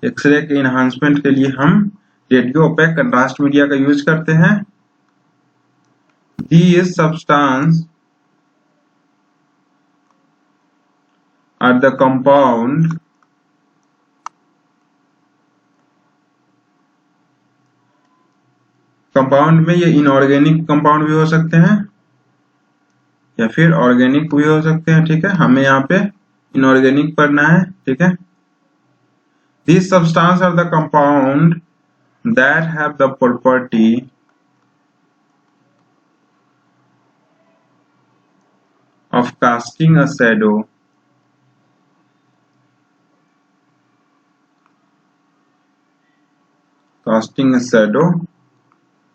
एक्सरे के इन्हांसमेंट के लिए हम रेडियो ओपेक कंट्रास्ट मीडिया का यूज करते हैं। These substances are the compound में ये इनऑर्गेनिक कंपाउंड भी हो सकते हैं या फिर ऑर्गेनिक भी हो सकते हैं। ठीक है, हमें यहाँ पे इनऑर्गेनिक पढ़ना है। ठीक है, these substances are the compound that have the property of casting a shadow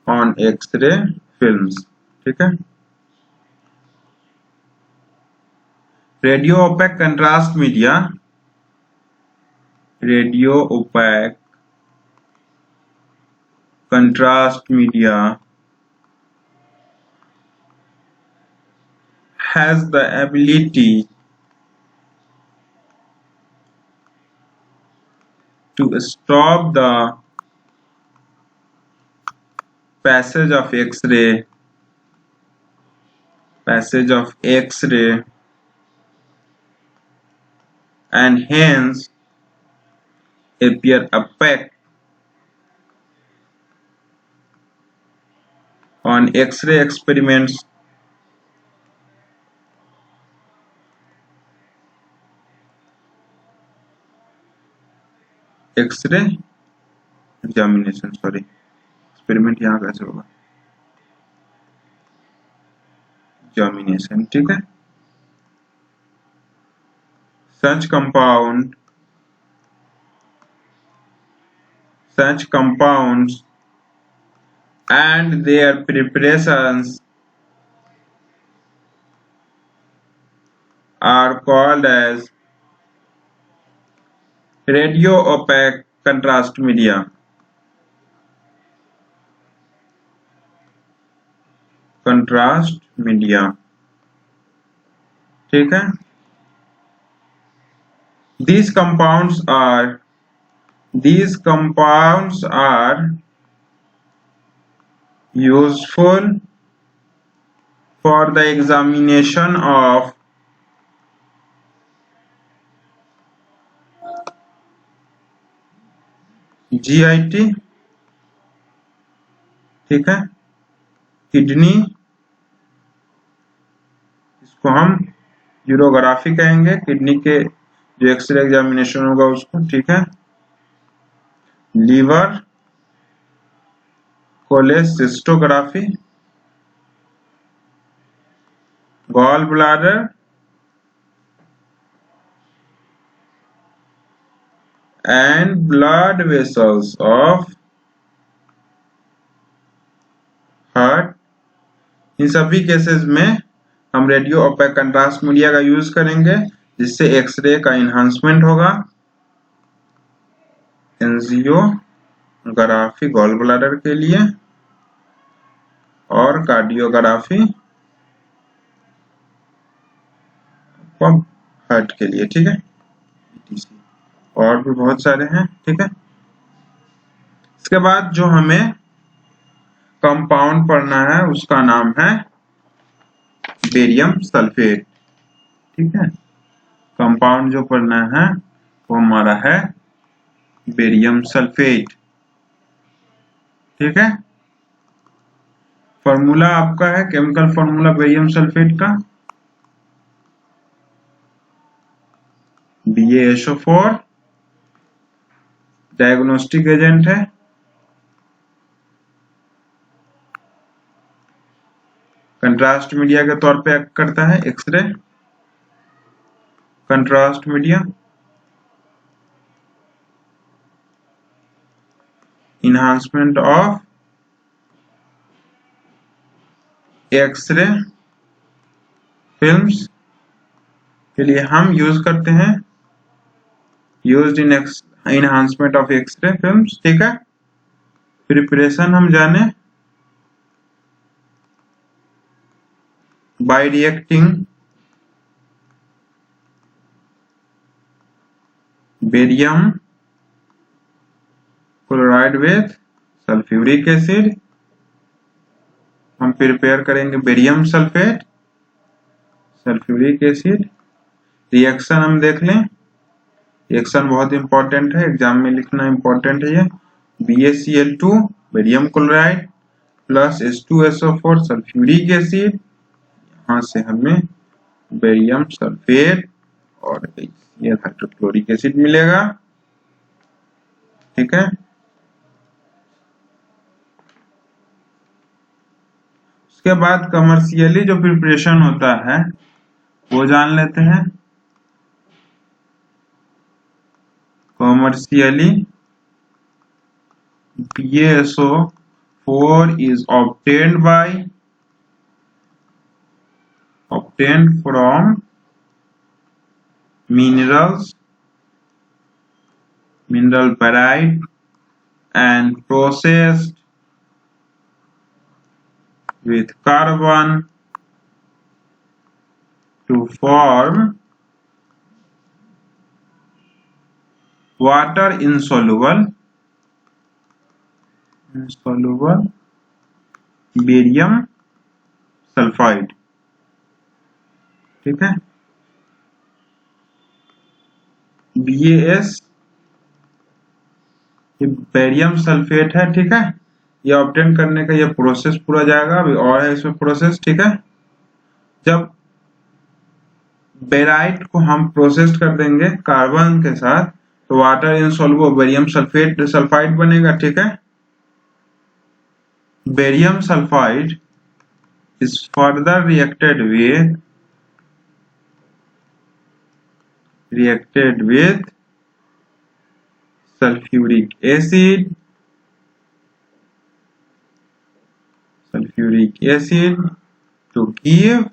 on X-ray films। ठीक है, radio OPEC contrast media has the ability to stop the passage of X-ray and hence appear opaque on X-ray experiments X-ray examination experiment यहाँ कैसे होगा examination. ठीक है, such compounds and their preparations are called as radio OPEC contrast media. ठीक है, these compounds are useful for the examination of GIT। ठीक है, kidney, इसको हम यूरोग्राफी कहेंगे, किडनी के जो एक्सरे एग्जामिनेशन होगा उसको। ठीक है, liver cholecystography, gall bladder and blood vessels of इन सभी केसेस में हम रेडियो ओपेक कंट्रास्ट मीडिया का यूज करेंगे, जिससे एक्सरे का इन्हांसमेंट होगा। एंजियोग्राफी गॉल ब्लैडर के लिए और कार्डियोग्राफी हार्ट के लिए, ठीक है। और भी बहुत सारे हैं, ठीक है। इसके बाद जो हमें कंपाउंड पढ़ना है उसका नाम है बेरियम सल्फेट, ठीक है। कंपाउंड जो पढ़ना है वो हमारा है बेरियम सल्फेट, ठीक है। फॉर्मूला आपका है, केमिकल फॉर्मूला बेरियम सल्फेट का BaSO4 डायग्नोस्टिक एजेंट है। कंट्रास्ट मीडिया के तौर पे एक्ट करता है, X-ray contrast media. Enhancement of X-ray films के लिए हम यूज करते हैं, used in enhancement of X-ray films, ठीक है। प्रिपरेशन हम जाने, by reacting barium chloride with sulfuric acid हम प्रिपेयर करेंगे barium sulphate sulphuric acid. Reaction हम देख लें, रिएक्शन बहुत इंपॉर्टेंट है, एग्जाम में लिखना इंपॉर्टेंट है ये। BaCl2 barium chloride plus H2SO4 sulphuric acid, यहाँ से हमें बेरियम सल्फेट और ये हाइड्रोक्लोरिक एसिड मिलेगा, ठीक है। उसके बाद कमर्शियली जो प्रिपरेशन होता है वो जान लेते हैं। Commercially BaSO4 is obtained from mineral barite and processed with carbon to form water insoluble barium sulphide, ठीक है। BaS ये बेरियम सल्फेट है, ठीक है। ये ऑब्टेन करने का ये प्रोसेस पूरा जाएगा, अभी और है इसमें प्रोसेस, ठीक है। जब बेराइट को हम प्रोसेस कर देंगे कार्बन के साथ तो water insoluble barium sulphate sulphide बनेगा, ठीक है। Barium sulphide is further reacted with sulfuric acid to give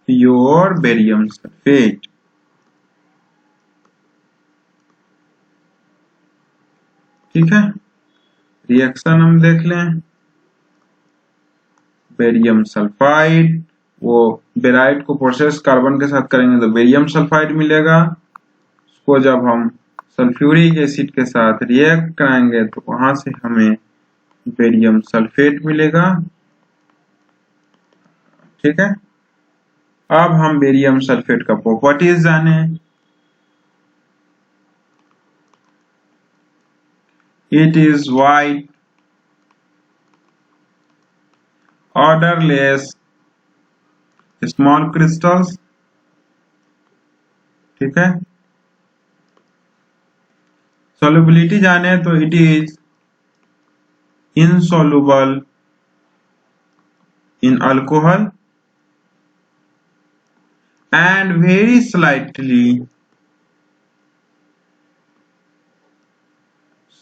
pure barium sulfate, ठीक है। रिएक्शन हम देख लें, बेरियम सल्फाइड वो बेराइट को प्रोसेस कार्बन के साथ करेंगे तो बेरियम सल्फाइड मिलेगा। उसको जब हम सल्फ्यूरिक एसिड के साथ रिएक्ट कराएंगे तो वहां से हमें बेरियम सल्फेट मिलेगा, ठीक है। अब हम बेरियम सल्फेट का प्रॉपर्टीज जाने। It is white, odourless, small crystals, ठीक है। सॉल्युबिलिटी जाने तो it is insoluble in alcohol and very slightly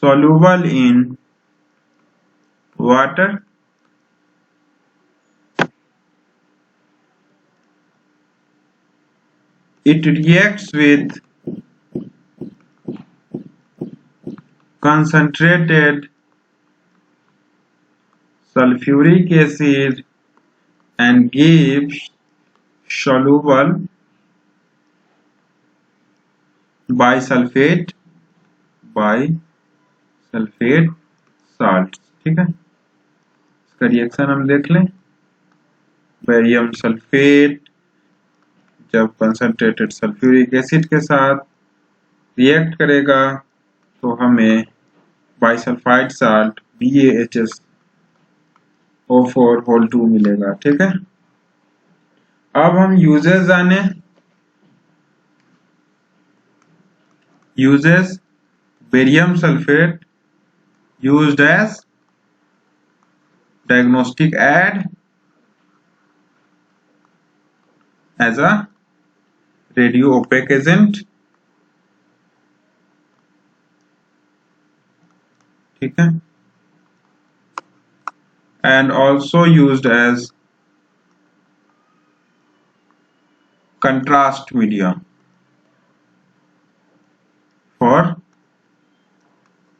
soluble in water, it reacts with concentrated sulfuric acid and gives soluble bisulfate salt। ठीक है, इसका reaction हम देख लें। बेरियम सल्फेट जब कंसंट्रेटेड सल्फ्यूरिक एसिड के साथ रिएक्ट करेगा तो हमें बाइसल्फाइड साल्ट BaHSO4 मिलेगा। ठीक है, अब हम यूजेस जाने। Uses: barium sulphate used as diagnostic aid, as a radio opaque agent। ठीक है, and also used as contrast media for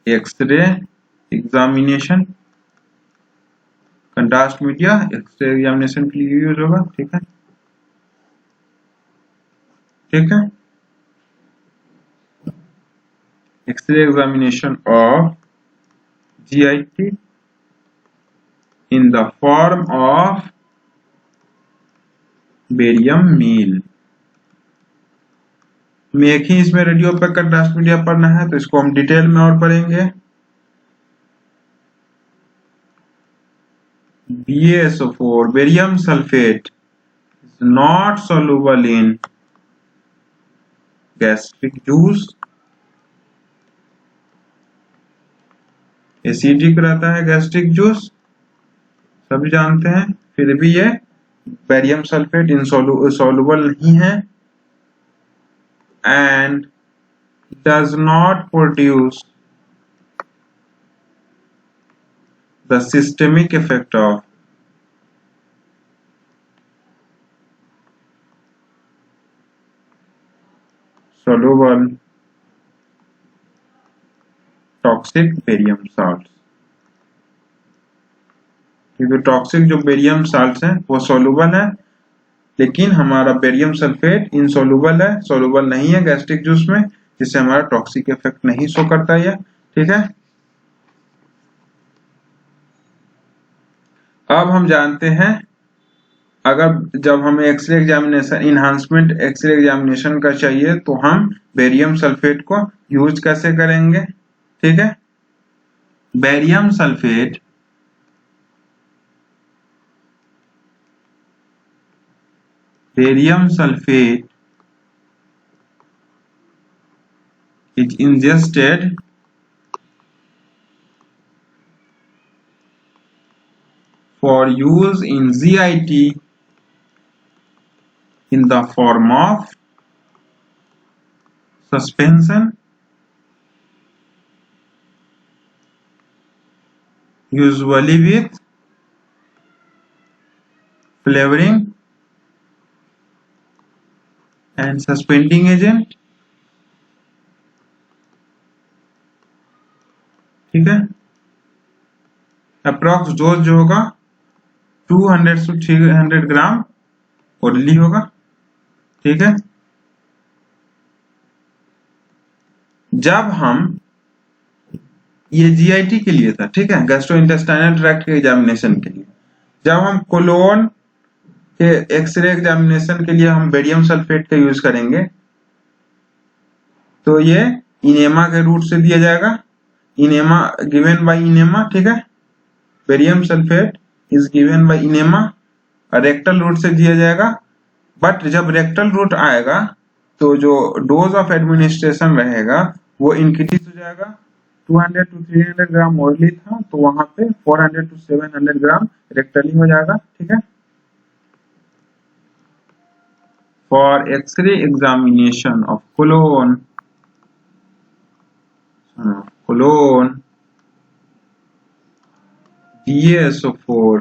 X-ray examination। Contrast media X-ray examination के लिए यूज होगा। ठीक है, ठीक है, X-ray examination of GIT in the form of barium meal. में एक ही इसमें रेडियो पे कंट्रास्ट मीडिया पढ़ना है तो इसको हम डिटेल में और पढ़ेंगे। BaSO4 barium sulphate is not soluble in gastric juice। Acidic रहता है गैस्ट्रिक जूस, सभी जानते हैं, फिर भी ये बेरियम सल्फेट इनसॉल्युबल नहीं है and does not produce the systemic effect of soluble toxic barium salt. क्योंकि टॉक्सिक जो बेरियम साल्ट है वो सोलुबल है, लेकिन हमारा बेरियम सल्फेट इनसोलुबल है, सोलुबल नहीं है गैस्ट्रिक जूस में, जिससे हमारा टॉक्सिक इफेक्ट नहीं शो करता है। ठीक है, अब हम जानते हैं अगर जब हमें X-ray examination enhancement X-ray examination का चाहिए तो हम बेरियम सल्फेट को यूज कैसे करेंगे। ठीक है, barium sulphate is ingested for use in GIT in the form of suspension, usually with flavoring and suspending agent। ठीक है, अप्रॉक्स डोज जो होगा 200 से 300 ग्राम ओरली होगा। ठीक है, जब हम ये GIT के लिए था, ठीक है, गैस्ट्रोइंटेस्टाइनल ट्रैक्ट के एग्जामिनेशन के लिए, जब हम कोलोन के एक्सरे एग्जामिनेशन के लिए हम बेरियम सल्फेट का यूज करेंगे तो ये इनेमा के रूट से दिया जाएगा, इनेमा गिवन बाय इनेमा। ठीक है, barium sulphate is given by enema, rectal route से दिया जाएगा। बट जब रेक्टल रूट आएगा तो जो डोज ऑफ एडमिनिस्ट्रेशन रहेगा वो इंक्रीज हो जाएगा। 200 to 300 ग्राम ओरली था तो वहां पे 400 to 700 ग्राम रेक्टली हो जाएगा। ठीक है, for X-ray examination of colon BaSO4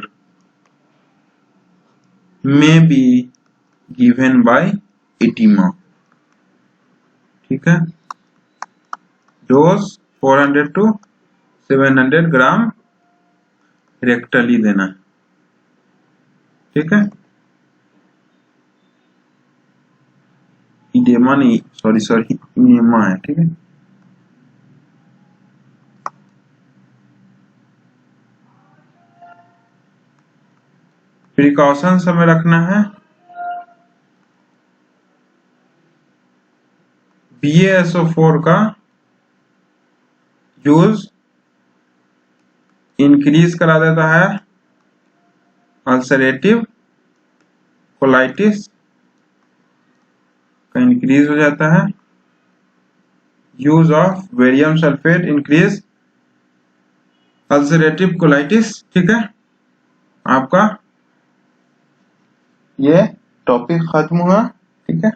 may be given by edeमा। ठीक है। डोज 400 to 700 ग्राम रेक्टली देना है, ठीक है। इडेमा नहीं, सॉरी इनेमा है, ठीक है। प्रिकॉशंस हमें रखना है, BaSO4 का यूज इंक्रीज करा देता है अल्सरेटिव कोलाइटिस का इंक्रीज हो जाता है। Use of barium sulphate increase ulcerative colitis, ठीक है। आपका ये टॉपिक खत्म हुआ, ठीक है।